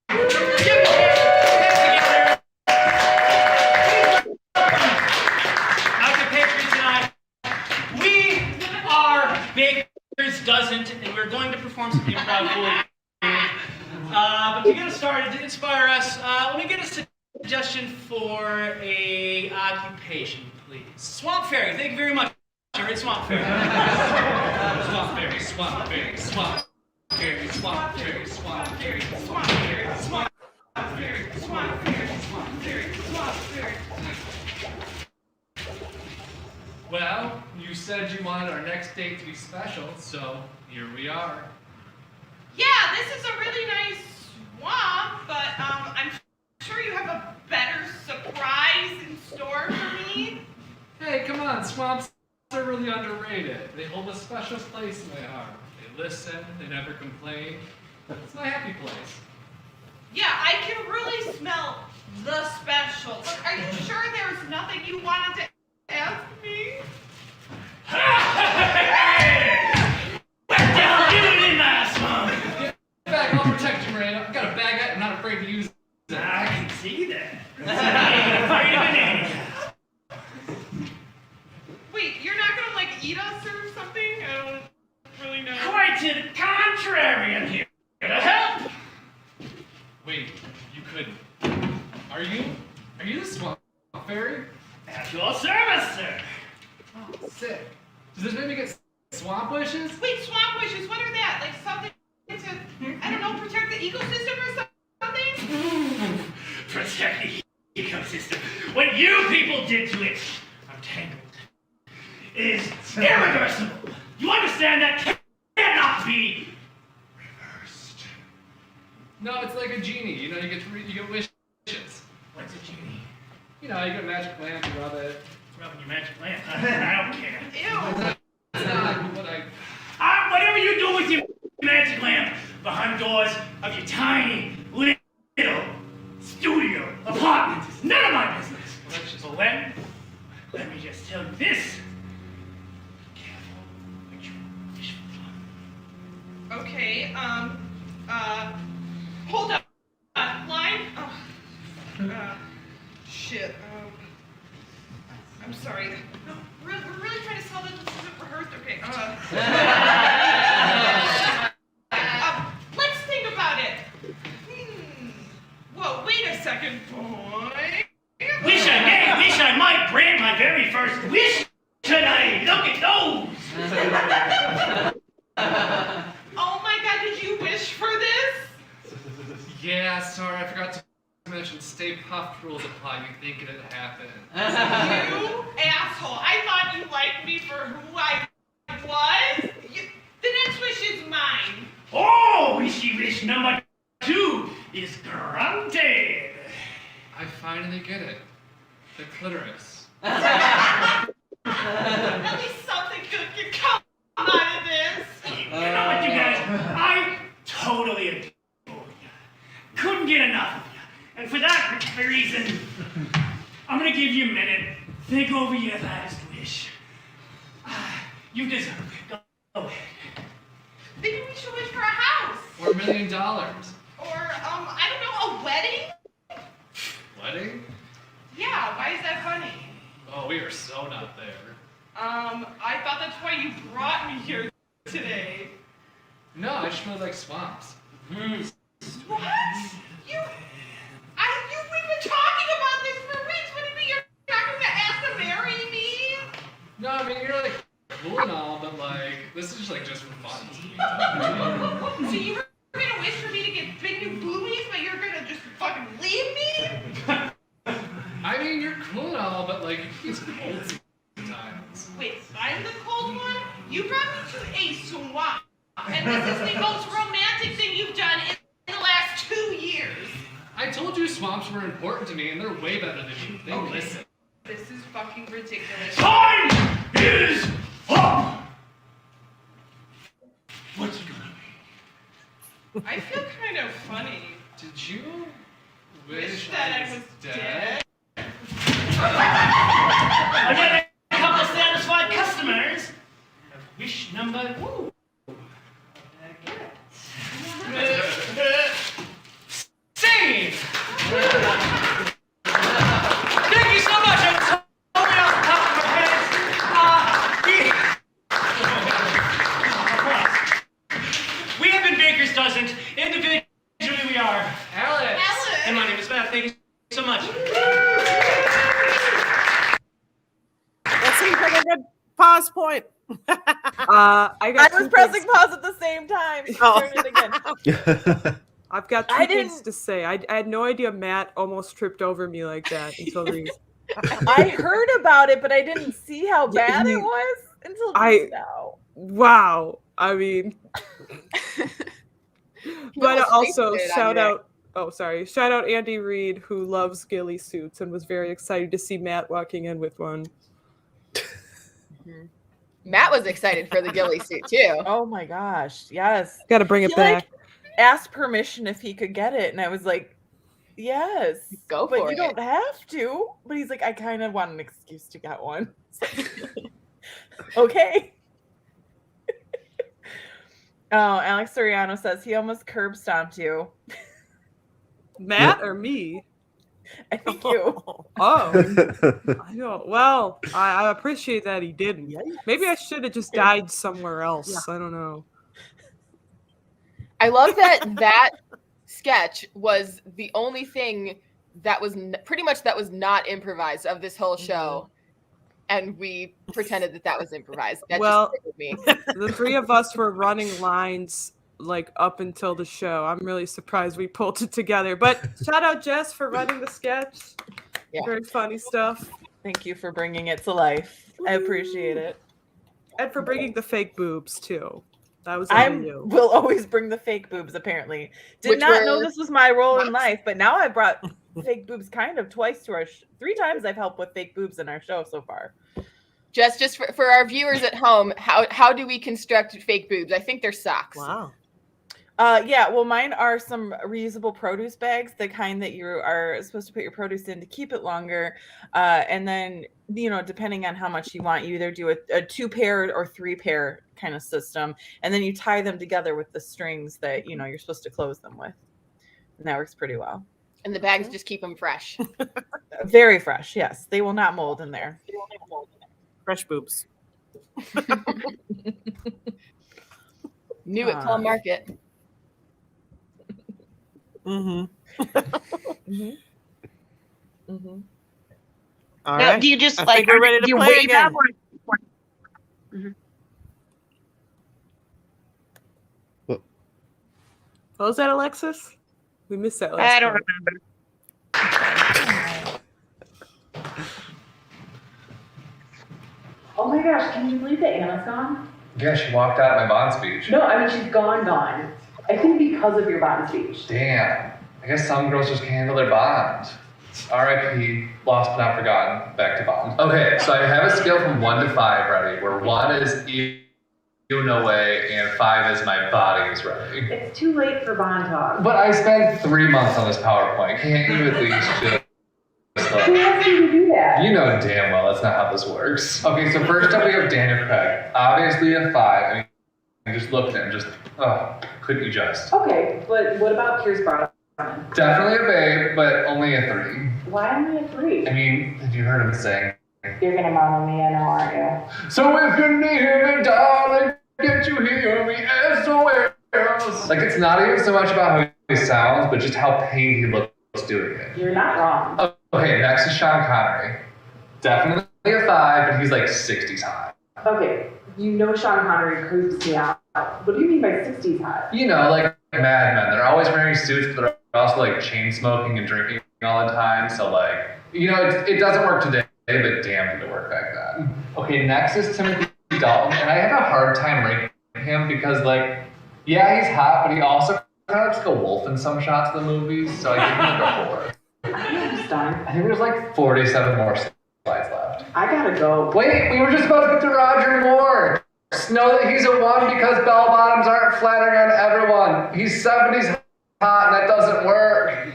Give your hands together. Out to Patriots tonight. We are Baker's Doesn't, and we're going to perform some improv for you. But to get us started, to inspire us, let me get a suggestion for a occupation, please. Swamp Fairy, thank you very much. All right, Swamp Fairy. Swamp Fairy, Swamp Fairy, Swamp Fairy, Swamp Fairy, Swamp Fairy, Swamp Fairy, Swamp Fairy, Swamp Fairy, Swamp Fairy, Swamp Fairy. Well, you said you wanted our next date to be special, so here we are. Yeah, this is a really nice swamp, but I'm sure you have a better surprise in store for me. Hey, come on, swamps are really underrated. They hold a special place in my heart. They listen, they never complain. It's my happy place. Yeah, I can really smell the special. Look, are you sure there's nothing you wanted to ask me? What the hell you doing in my swamp? Get back, I'll protect you, Miranda. I've got a bag of it, I'm not afraid to use it. I can see that. I ain't afraid of an idiot. Wait, you're not gonna like eat us or something? I don't really know. Quite to the contrary, I'm here to help. Wait, you couldn't. Are you the swamp fairy? At your service, sir. Oh, sick. Does this make me get swamp wishes? Wait, swamp wishes, what are that? Like something to, I don't know, protect the ecosystem or something? Protect the ecosystem. What you people did to it, Untangled, is irreversible. You understand that cannot be reversed. No, it's like a genie. You know, you get wishes. What's a genie? You know, you get a magic lamp, you rub it. Rubbing your magic lamp. I don't care. Ew. It's not what I... Whatever you do with your magic lamp behind doors of your tiny little studio apartment is none of my business. So let me just tell you this. Be careful what you wish for. Okay, hold up. Line? Oh. Shit. I'm sorry. No, we're really trying to sell this. This isn't rehearsed. Okay. Let's think about it. Whoa, wait a second, boy. Wish I might grant my very first wish tonight. Look at those. Oh my God, did you wish for this? Yeah, sorry, I forgot to mention Stay Puft rules apply. You think it'd happen. You asshole. I thought you liked me for who I was. The next wish is mine. Oh, wishy wish number 2 is granted. I finally get it. The clitoris. At least something good can come out of this. You know what, you guys? I totally adore you. Couldn't get enough of you. And for that reason, I'm gonna give you a minute. Think over your last wish. You deserve it. Go ahead. Maybe we should wish for a house. Or $1 million. Or, I don't know, a wedding? Wedding? Yeah, why is that funny? Oh, we are so not there. I thought that's why you brought me here today. No, I just really like swamps. What? We've been talking about this for weeks. What do you mean you're not going to ask to marry me? No, I mean, you're like cool and all, but like, this is just for fun. So you were going to wish for me to get big new boobies, but you're going to just fucking leave me? I mean, you're cool and all, but like, it's cold sometimes. Wait, I'm the cold one? You brought me to a swamp, and this is the most romantic thing you've done in the last 2 years. I told you swamps were important to me, and they're way better than you. They listen. This is fucking ridiculous. Time is up! What's it gonna be? I feel kind of funny. Did you Wish that I was dead? I got a couple of satisfied customers. speech number. Woo. Scene. Thank you so much. It's totally off the top of our heads. We have been baker's dozens. Individually, we are Alice. And my name is Matt. Thank you so much. That seems like a good pause point. I was pressing pause at the same time. Oh. Turn it again. I've got two things to say. I had no idea Matt almost tripped over me like that until I heard about it, but I didn't see how bad it was until just now. Wow. I mean, but also shout out Andy Reid, who loves ghillie suits and was very excited to see Matt walking in with one. Matt was excited for the ghillie suit too. Oh my gosh, yes. Got to bring it He, back. Asked permission if he could get it, and I was like, yes, go but for you it. don't have to. But he's like, I kind of want an excuse to get one. Okay. Oh, Alex Soriano says he almost curb stomped you. Matt or me? I think you. Oh, I know. Well, I appreciate that he didn't. Maybe I should have just died somewhere else. I don't know. I love that sketch was the only thing that was pretty much that was not improvised of this whole show, and we pretended that was improvised. That Well, just me. The three of us were running lines like up until the show. I'm really surprised we pulled it together. But shout out Jess for running the sketch. Yeah. Very funny stuff. Thank you for bringing it to life. I appreciate it. And for bringing the fake boobs too. That was I on you. will always bring the fake boobs, apparently. Did Which not know were- this was my role in life, but now I brought fake boobs kind of twice to our 3 times I've helped with fake boobs in our show so far. Just for our viewers at home, how do we construct fake boobs? I think they're socks. Wow. Yeah, well, mine are some reusable produce bags, the kind that you are supposed to put your produce in to keep it longer. And then, depending on how much you want, you either do a 2-pair or 3-pair kind of system. And then you tie them together with the strings that, you're supposed to close them with. And that works pretty well. And the bags just keep them fresh. Very fresh, yes. They will not mold in there. Fresh boobs. New at Plum Market. Mm-hmm. All Now, right. do you just I like think we're ready to do you play wave again. them or- What was that, Alexis? We missed that last I don't part. remember. Oh my gosh, can you believe that Anna's gone? Yeah, she walked out of my bond speech. No, I mean, she's gone. I think because of your bond speech. Damn. I guess some girls just can't handle their bond. R.I.P. Lost but not forgotten. Back to bond. Okay, so I have a scale from 1 to 5 ready, where 1 is you no way, and 5 is my body is ready. It's too late for bond talk. But I spent 3 months on this PowerPoint. Can't you at least just Who asked you to do that? You know damn well that's not how this works. Okay, so first up we have Daniel Craig. Obviously a 5. I mean, I just looked at him, just, couldn't you just? Okay, but what about Pierce Brosnan? Definitely a babe, but only a 3. Why only a 3? I mean, have you heard him sing? You're gonna mama me, I know, aren't you? So if you're near me, darling, can't you hear me SOS? Like, it's not even so much about how he sounds, but just how pained he looks doing it. You're not wrong. Okay, next is Sean Connery. Definitely a 5, but he's like 60s hot. Okay, you know Sean Connery creeps me out. What do you mean by 60s hot? You know, like Mad Men. They're always wearing suits, but they're also like chain smoking and drinking all the time. So like, it doesn't work today, but damn, did it work back then. Okay, next is Timothy Dalton, and I have a hard time ranking him because like, yeah, he's hot, but he also kind of looks like a wolf in some shots of the movies. So I give him like a 4. I understand. I think there's like 47 more slides left. I gotta go. Wait, we were just about to get to Roger Moore. Know that he's a 1 because bell bottoms aren't flattering on everyone. He's 70s hot and that doesn't work.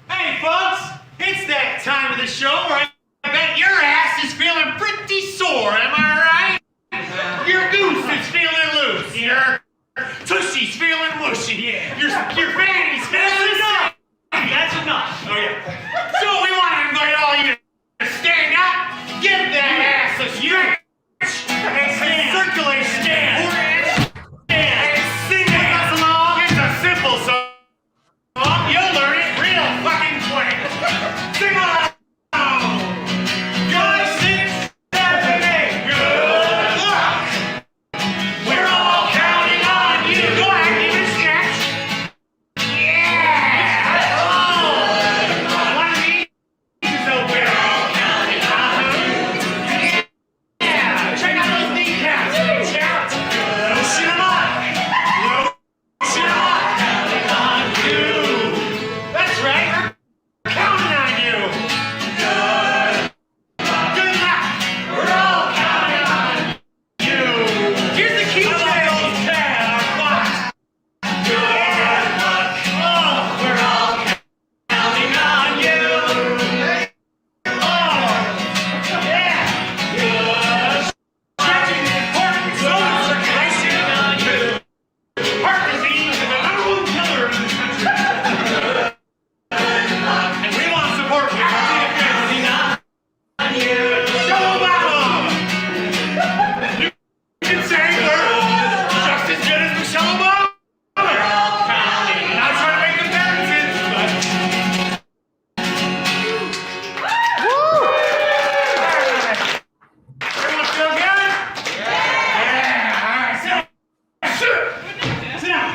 Hey, folks! the show where I bet your ass is feeling pretty sore, am I right? Your goose is feeling loose. Your tushy's feeling mushy. Yeah. Your fanny's feeling enough. That's enough. Oh, yeah. So we want to invite all you to stand up, give that ass a stretch, and circulate stand. And sing with us along. It's a simple song. You'll learn it real fucking quick. Sing along. 5, 6, 7, 8. Good luck. We're all counting on you. Go ahead, give it a stretch. Yeah. Oh. One of these is over. We're all counting on you. Yeah. Check out those kneecaps. Shout. Loosen them up. Loosen them up. Counting on you. That's right. We're counting on you. Good luck. We're all counting on you. Here's the key to our box. Good luck. Oh, we're all counting on you. Oh, yeah. Good. Stretching is important. So is circulation on you. Heart disease is the #1 killer in this country. And we want to support you. On you. Show Obama. You can say we're just as good as Michelle Obama. We're all counting. Not trying to make comparisons, but. Everyone feel good? Yeah. All right. Sit down. Sit down.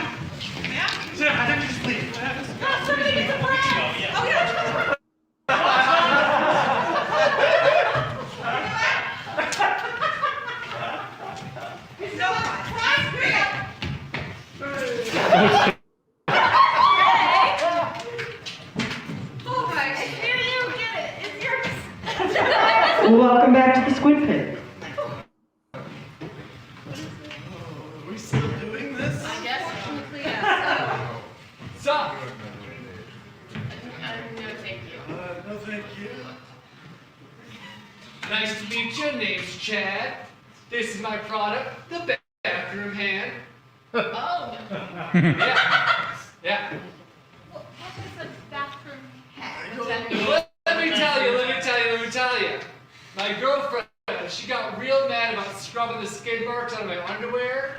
Sit down. I think you just leave. Somebody get the bread. Oh, yeah. No, All right, here you get it. It's yours. Welcome back to the Squid Pit. Are we still doing this? I guess technically, yeah. So, No, thank you. No, thank you. nice to meet you. Name's Chad. This is my product, the bathroom hand. Oh. Yeah. What is a bathroom hat? Let me tell you. My girlfriend, she got real mad about scrubbing the skid marks on my underwear.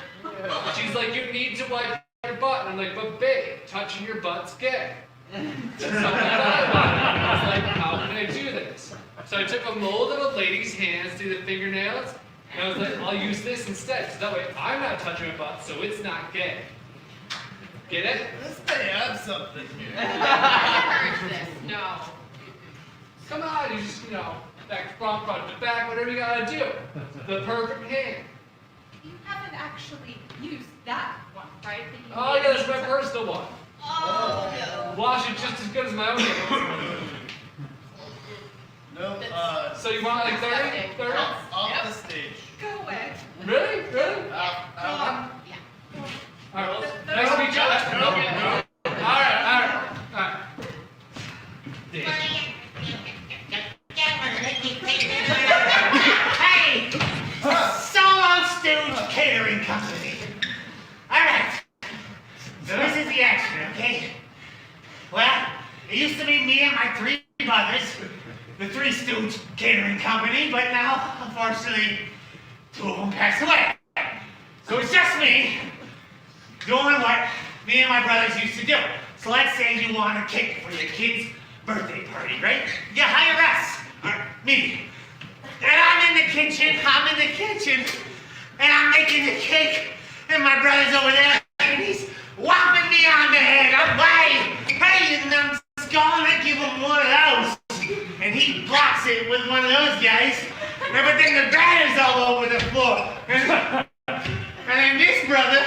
She's like, you need to wipe your butt. And I'm like, but babe, touching your butt's gay. That's something I thought about it. I was like, how can I do this? So I took a mold of a lady's hands, do the fingernails, and I was like, I'll use this instead. So that way I'm not touching my butt, so it's not gay. Get it? Let's stay up something here. I encourage this. No. Come on, you just, back to front to back, whatever you gotta do. The perfect hand. You haven't actually used that one, right? That you Oh made yeah, that's me my some- personal one. Oh, no. Wash it just as good as my own hand. No, So you want like 30? 30? off the stage. Go away. Really? Really? Yeah. Alright, well, nice to meet you. Alright. Hey! Solo Stooge Catering Company. Alright. So this is the action, okay? Well, it used to be me and my 3 brothers, the Three Stooge Catering Company, but now, unfortunately, 2 of them passed away. So it's just me doing what me and my brothers used to do. So let's say you want a cake for your kid's birthday party, right? You hire us, or me. And I'm in the kitchen, and I'm making the cake, and my brother's over there, and he's whopping me on the head. I'm like, hey, you numbskull, I give him one of those. And he blocks it with one of those guys, but then the batter's all over the floor. And then this brother,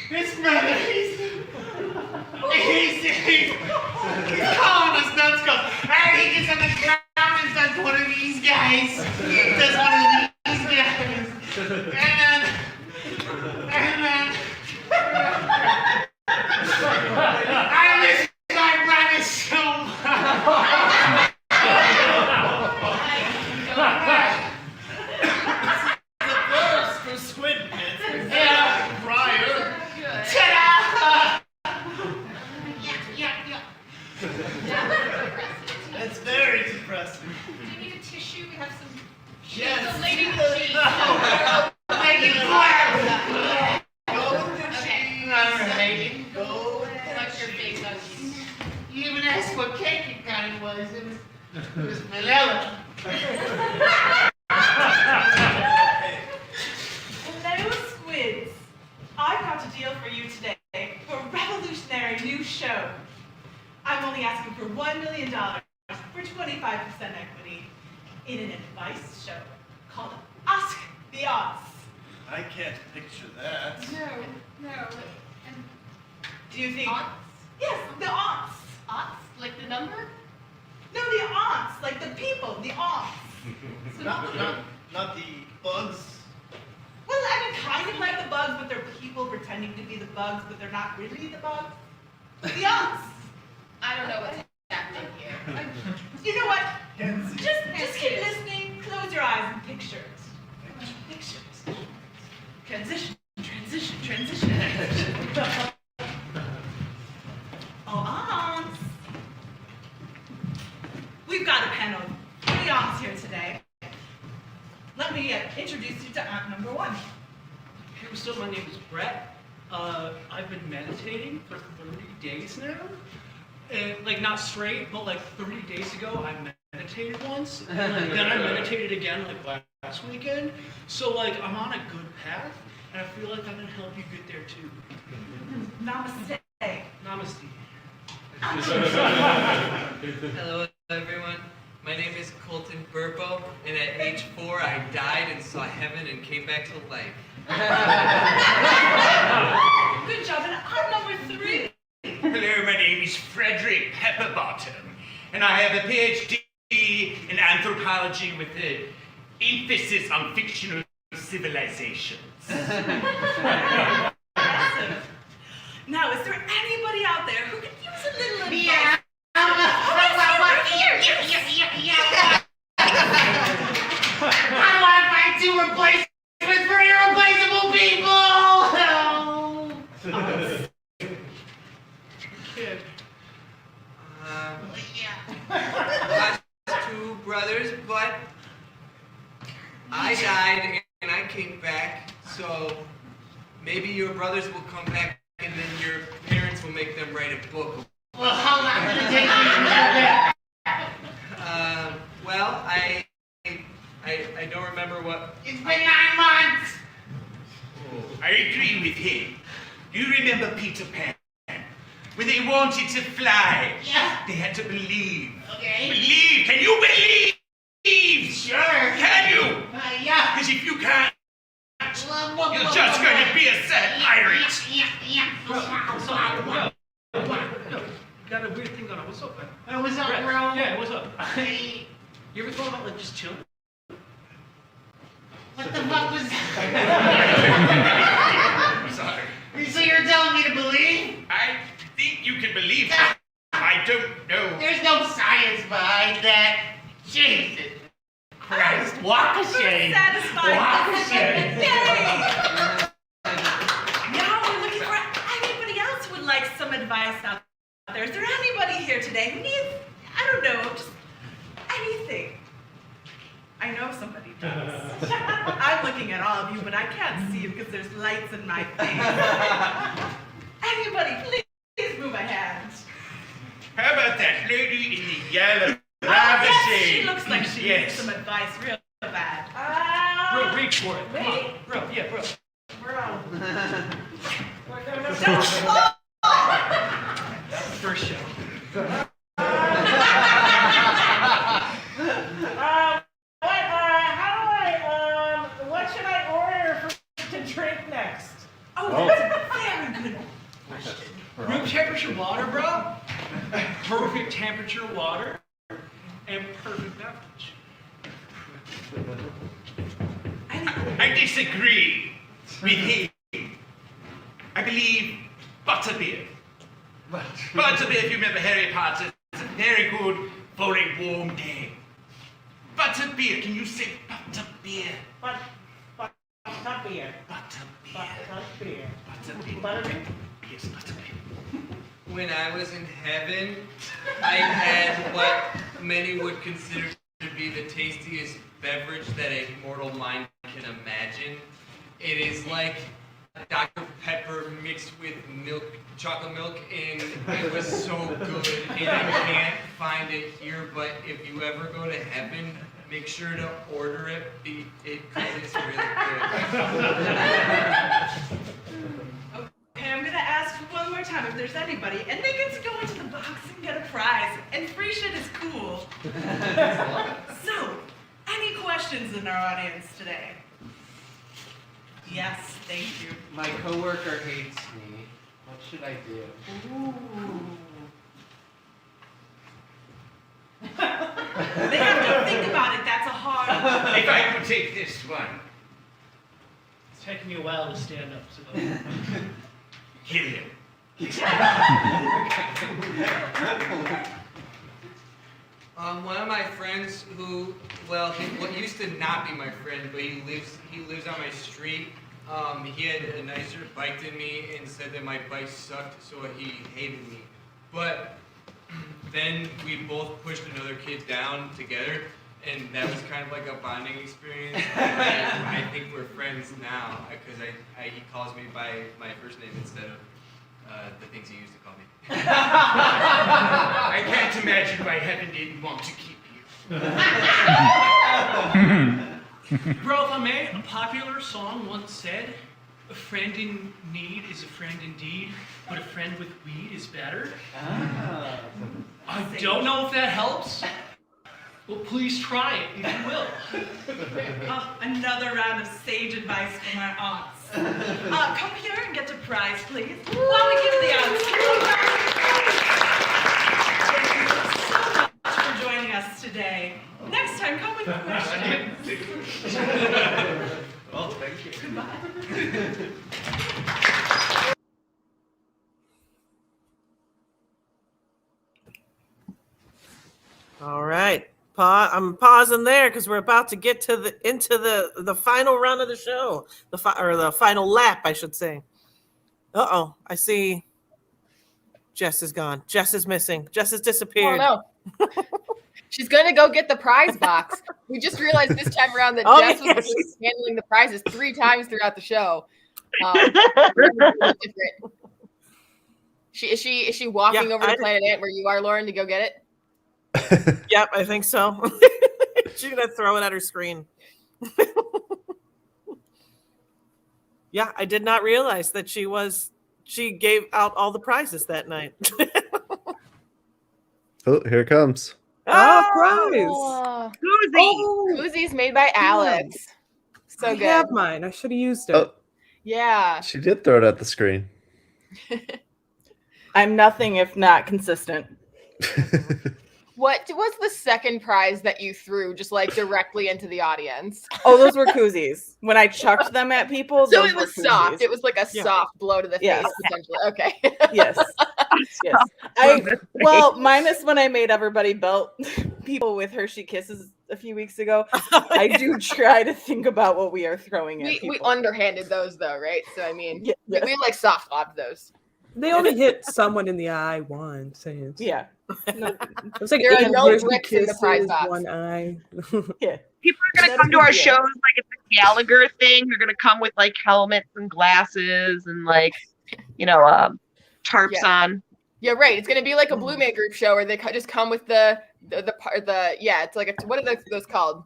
he's calling us numbskulls. And he gets on the ground and does one of these guys. And then, I miss my brother so much. That's very depressing. Do you need a tissue? We have some. Yes. The lady with cheese. Thank you. Okay. Go What's your face on cheese? You even asked what cake it kind of was. It was vanilla. Hello, squids. I've got a deal for you today for a revolutionary new show. I'm only asking for $1 million for 25% equity in an advice show called Ask the Odds. I can't picture that. No. Do you think? Aunts? Yes, the aunts. Aunts? Like the number? No, the aunts, like the people, the aunts. So Not the bugs. Well, I mean, kind of like the bugs, but they're people pretending to be the bugs, but they're not really the bugs. The aunts. I don't know what's happening here. You know what? Just keep listening, close your eyes and picture it. Pictures. Transition. Oh, aunts. We've got a panel of 3 aunts here today. Let me introduce you to aunt number 1. Hey, what's up? My name is Brett. I've been meditating for 30 days now. And, like, not straight, but like 30 days ago, I meditated once. And then I meditated again, like, last weekend. So, like, I'm on a good path, and I feel like I can help you get there, too. Namaste. Namaste. Hello, everyone. My name is Colton Burpo, and at age 4, I died and saw heaven and came back to life. Good job. And aunt number 3. Hello, my name is Frederick Pepperbottom, and I have a PhD in anthropology with an emphasis on fictional civilizations. Now, is there anybody out there who could use a little advice? Yeah. How do I find 2 replacements for irreplaceable people? Kid. Lost 2 brothers, but I died and I came back, so maybe your brothers will come back and then your parents will make them write a book. Well, how long did it take you to do that? Well, I don't remember what. It's been 9 months. I agree with him. You remember Peter Pan? When they wanted to fly, they had to believe. Okay. Believe! Can you believe? Sure. Can you? Yeah. Because if you can't, you're just going to be a sad pirate. Got a weird thing going on. What's up, man? What's up, Brett. bro? Yeah, what's up? You ever thought about like just chilling? What the fuck was that? I'm sorry. So you're telling me to believe? I think you can believe that. I don't know. There's no science behind that. Jesus Christ. Walk a shame. Satisfied. Walk a shame. Yay! Now we're looking for anybody else who would like some advice out there. Is there anybody here today who needs, I don't know, just anything? I know somebody does. I'm looking at all of you, but I can't see you because there's lights in my face. Anybody, please move a hand. How about that lady in the yellow? Oh, yes, she looks like she needs some advice real bad. Bro, reach for it. Come on. Bro, yeah, bro. That's the first show. What should I order to drink next? Oh, that's a very good question. Room temperature water, bro. Perfect temperature water and perfect beverage. I disagree with him. I believe butterbeer. Butterbeer, if you remember Harry Potter, is very good for a warm day. Butterbeer, can you say butterbeer? Butterbeer. Butterbeer. Butterbeer. Butterbeer. Butterbeer. Yes, butterbeer. when I was in heaven, I had what many would consider to be the tastiest beverage that a mortal mind can imagine. It is like Dr. Pepper mixed with milk, chocolate milk, and it was so good. And I can't find it here, but if you ever go to heaven, make sure to order it because it's really good. Okay, I'm gonna ask one more time if there's anybody, and they get to go into the box and get a prize, and free shit is cool. So, any questions in our audience today? Yes, thank you. My coworker hates me. What should I do? Ooh. They have to think about it. That's a hard one. If I could take this one. It's taking me a while to stand up, so Kill him. One of my friends who, well, what used to not be my friend, but he lives on my street. He had a nicer bike than me and said that my bike sucked, so he hated me. But then we both pushed another kid down together, and that was kind of like a bonding experience. And I think we're friends now because he calls me by my first name instead of the things he used to call me. I can't imagine why heaven didn't want to keep you. Bro, if I may, a popular song once said, "A friend in need is a friend indeed, but a friend with weed is better." I don't know if that helps. Well, please try it, if you will. Another round of sage advice from our aunts. Come here and get a prize, please. While we give the aunts. Thank you so much for joining us today. Next time, come with questions. Well, thank you. Goodbye. All right. I'm pausing there because we're about to get to the final run of the show, the final lap, I should say. Uh-oh, I see Jess is gone. Jess is missing. Jess has disappeared. Oh, no. She's going to go get the prize box. We just realized this time around that Jess was handling the prizes 3 times throughout the show. Is she walking over to Planet Ant where you are, Lauren, to go get it? Yep, I think so. She's gonna throw it at her screen. Yeah, I did not realize that she gave out all the prizes that night. Oh, here it comes. Oh, prize! Koozies made by Alex. So I good. have mine. I should have used it. Oh, yeah. she did throw it at the screen. I'm nothing if not consistent. What was the second prize that you threw just like directly into the audience? Oh, those were koozies. When I chucked them at people, So those it was were soft. koozies. It was like a soft blow to the Yes. face, essentially. Okay. Yes. Yes. Well, minus when I made everybody belt people with Hershey Kisses a few weeks ago. I do try to think about what we are throwing at We people. underhanded those though, right? So I mean, Yeah. we like soft lobbed those. They only hit someone in the eye once. Yeah. It was like There are 8 no Hershey bricks in the prize Kisses, box. one eye. Yeah. People are gonna come to our shows like it's a Gallagher thing. They're gonna come with like helmets and glasses and like, tarps on. Yeah, right. It's gonna be like a Blue Man Group show where they just come with the it's like what are those called?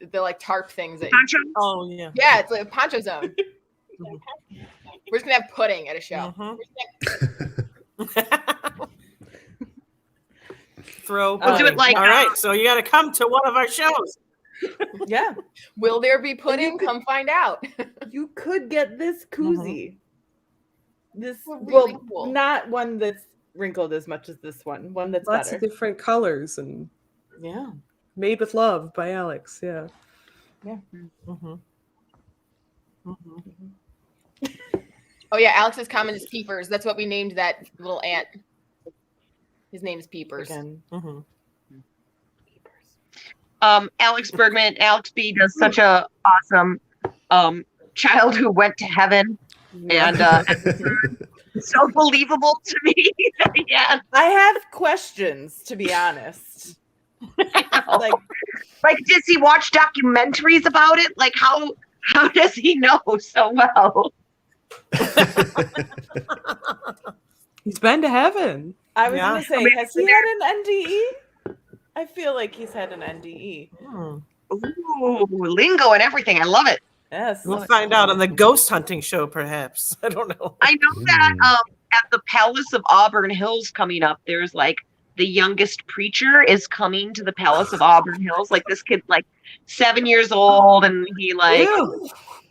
The like tarp things. Poncho? Oh yeah. Yeah, it's like a poncho zone. We're just gonna have pudding at a show. Throw. We'll do it like all right. So you got to come to one of our shows. Yeah. Will there be pudding? Come find out. You could get this koozie. This really cool. Not one that's wrinkled as much as this one. One that's Lots better. of different colors and Yeah. Made with Love by Alex. Yeah. Yeah. Oh yeah, Alex's comment is Peepers. That's what we named that little ant. His name is Peepers. Alex Bergman, Alex B does such a awesome child who went to heaven, and so believable to me. Yeah. I have questions, to be honest. Like, does he watch documentaries about it? Like, how does he know so well? He's been to heaven. I was gonna say, has he had an NDE? I feel like he's had an NDE. Ooh, lingo and everything. I love it. Yes. We'll find out on the ghost hunting show, perhaps. I don't know. I know that at the Palace of Auburn Hills coming up, there's like the youngest preacher is coming to the Palace of Auburn Hills. Like this kid's like 7 years old, and he like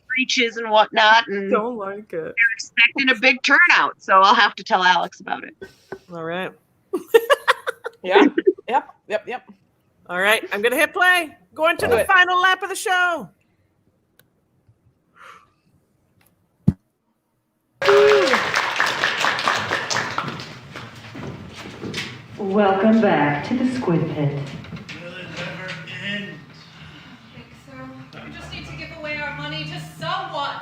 preaches and whatnot. And don't like it. They're expecting a big turnout, so I'll have to tell Alex about it. All right. Yeah. Yep. All right. I'm gonna hit play. Going to the final lap of the show. Welcome back to the Squid Pit. We just need to give away our money to someone.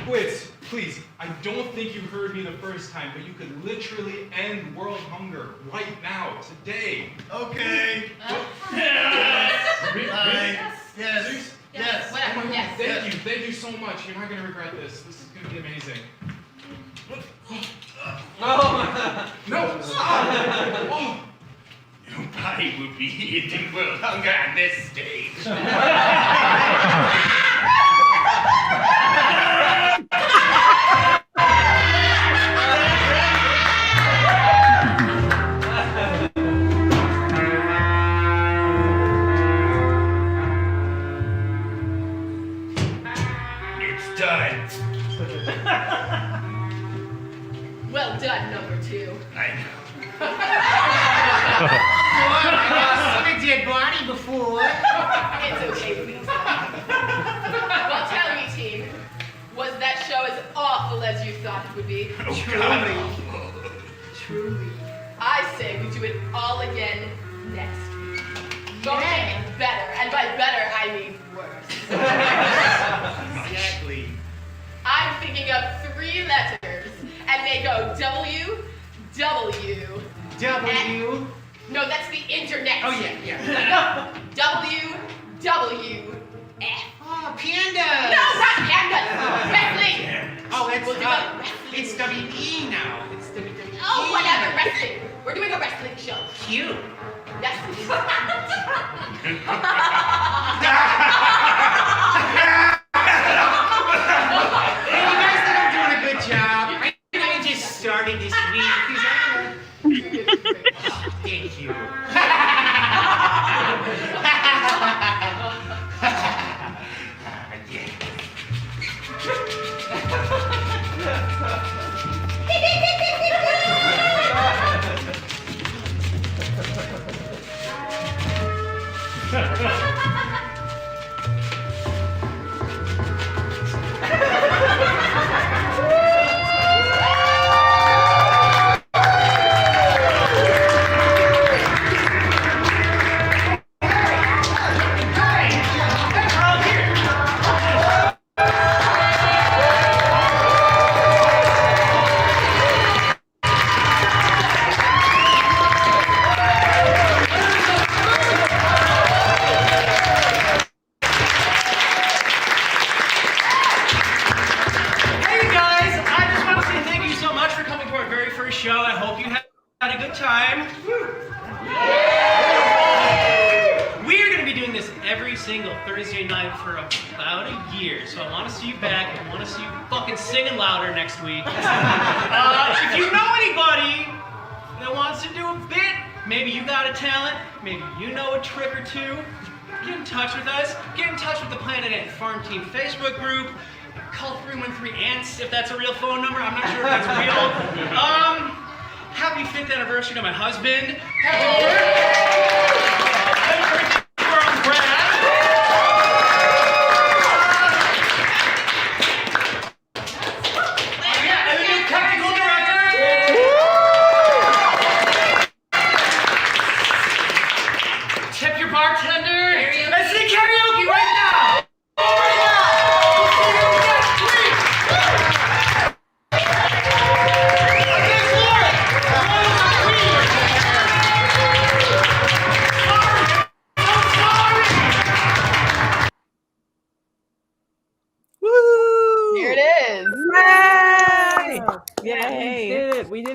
Squids, please, I don't think you heard me the first time, but you could literally end world hunger right now, today. Okay. Yes. Whatever. Yes. Thank you so much. You're not gonna regret this. This is gonna be amazing. No! Nobody will be ending world hunger on this stage. It's done. Well done, number 2. I know. I've seen a dead body before. It's okay, please. Well, tell me, team, was that show as awful as you thought it would be? Truly. I say we do it all again next week. Don't make it better, and by better I mean worse. Exactly. I'm thinking of 3 letters, and they go W. No, that's the internet. Oh, yeah. W. F. Oh, pandas. No, not pandas. Wrestling. Oh, that's We'll do a wrestling. it's WWE now. It's WWE. Oh, whatever. Wrestling. We're doing a wrestling show. Cute. Yes. Hey, you guys think I'm doing a good job? I just started this week. Oh, thank you. Thursday night for about a year, so I want to see you back. I want to see you fucking singing louder next week. If you know anybody that wants to do a bit, maybe you got a talent, maybe you know a trick or two, get in touch with us. Get in touch with the Planet Ant Farm Team Facebook group. Call 313 Ants if that's a real phone number. I'm not sure if that's real. Happy 5th anniversary to my husband. Happy birthday to our own Brad.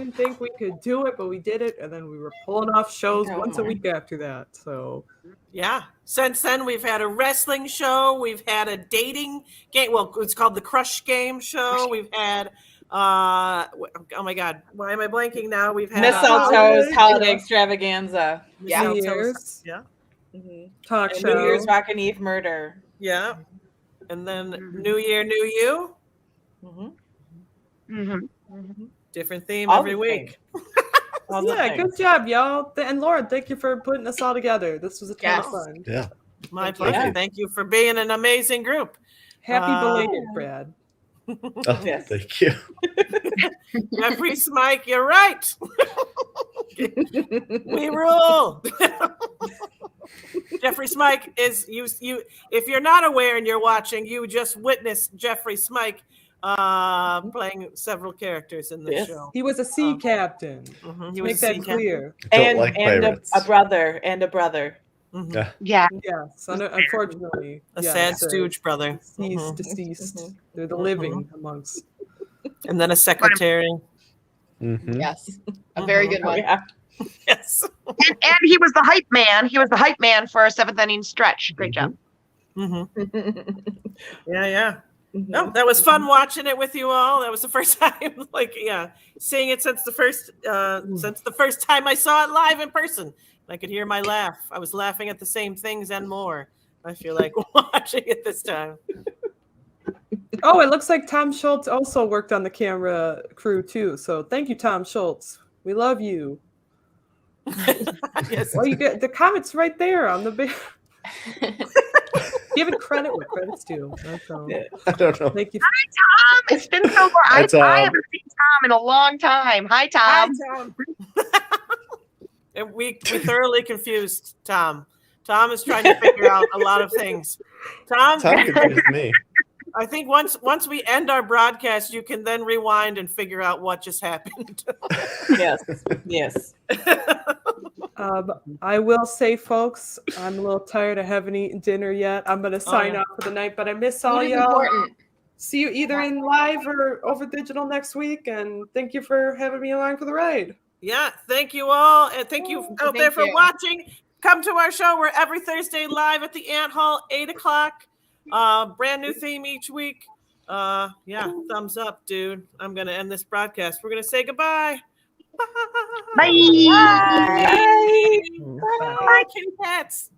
didn't think we could do it, but we did it, and then we were pulling off shows once a week after that. So Yeah. Since then, we've had a wrestling show. We've had a dating game. Well, it's called the Crush Game show. We've had, oh my God, why am I blanking now? We've had Mistletoe's holiday extravaganza. Yeah. New Year's, Yeah. talk And show. New Year's Rockin' Eve murder. Yeah. And then New Year, New You. Different theme All every the week. Yeah, good job, y'all. And Lauren, thank you for putting us all together. This was a ton of fun. Yeah. My Thank you. pleasure. Thank you for being an amazing group. Happy belated, Brad. Oh, thank you. Jeffrey Smike, you're right. We rule. Jeffrey Smike is you. If you're not aware and you're watching, you just witnessed Jeffrey Smike playing several characters in this show. He was a sea captain. He was Make a that sea clear. And a brother. Yeah. Yeah. Yes. Unfortunately, A sad stooge brother. He's deceased. They're the living amongst. And then a secretary. Yes. A very good one. Yes. And he was the hype man. He was the hype man for a 7th inning stretch. Great job. Yeah. No, that was fun watching it with you all. That was the first time, seeing it since the first time I saw it live in person. I could hear my laugh. I was laughing at the same things and more. I feel like watching it this time. Oh, it looks like Tom Schultz also worked on the camera crew too. So thank you, Tom Schultz. We love you. Yes. Well, you get the comments right there on the big. Give it credit where credit's due. That's all. I don't know. Thank you. Hi, Tom. It's been so long. Hi, Tom. I haven't seen Tom in a long time. Hi, Tom. And we thoroughly confused Tom. Tom is trying to figure out a lot of things. Tom confused me. I think once we end our broadcast, you can then rewind and figure out what just happened. Yes. I will say, folks, I'm a little tired. I haven't eaten dinner yet. I'm going to sign off for the night, but I miss all Food is y'all. important. See you either in live or over digital next week. And thank you for having me along for the ride. Yeah, thank you all, and thank you out there for watching. Come to our show. We're every Thursday live at the Ant Hall, 8:00. Brand new theme each week. Thumbs up, dude. I'm gonna end this broadcast. We're gonna say goodbye. Bye. Bye. Bye. Bye. Kitty cats.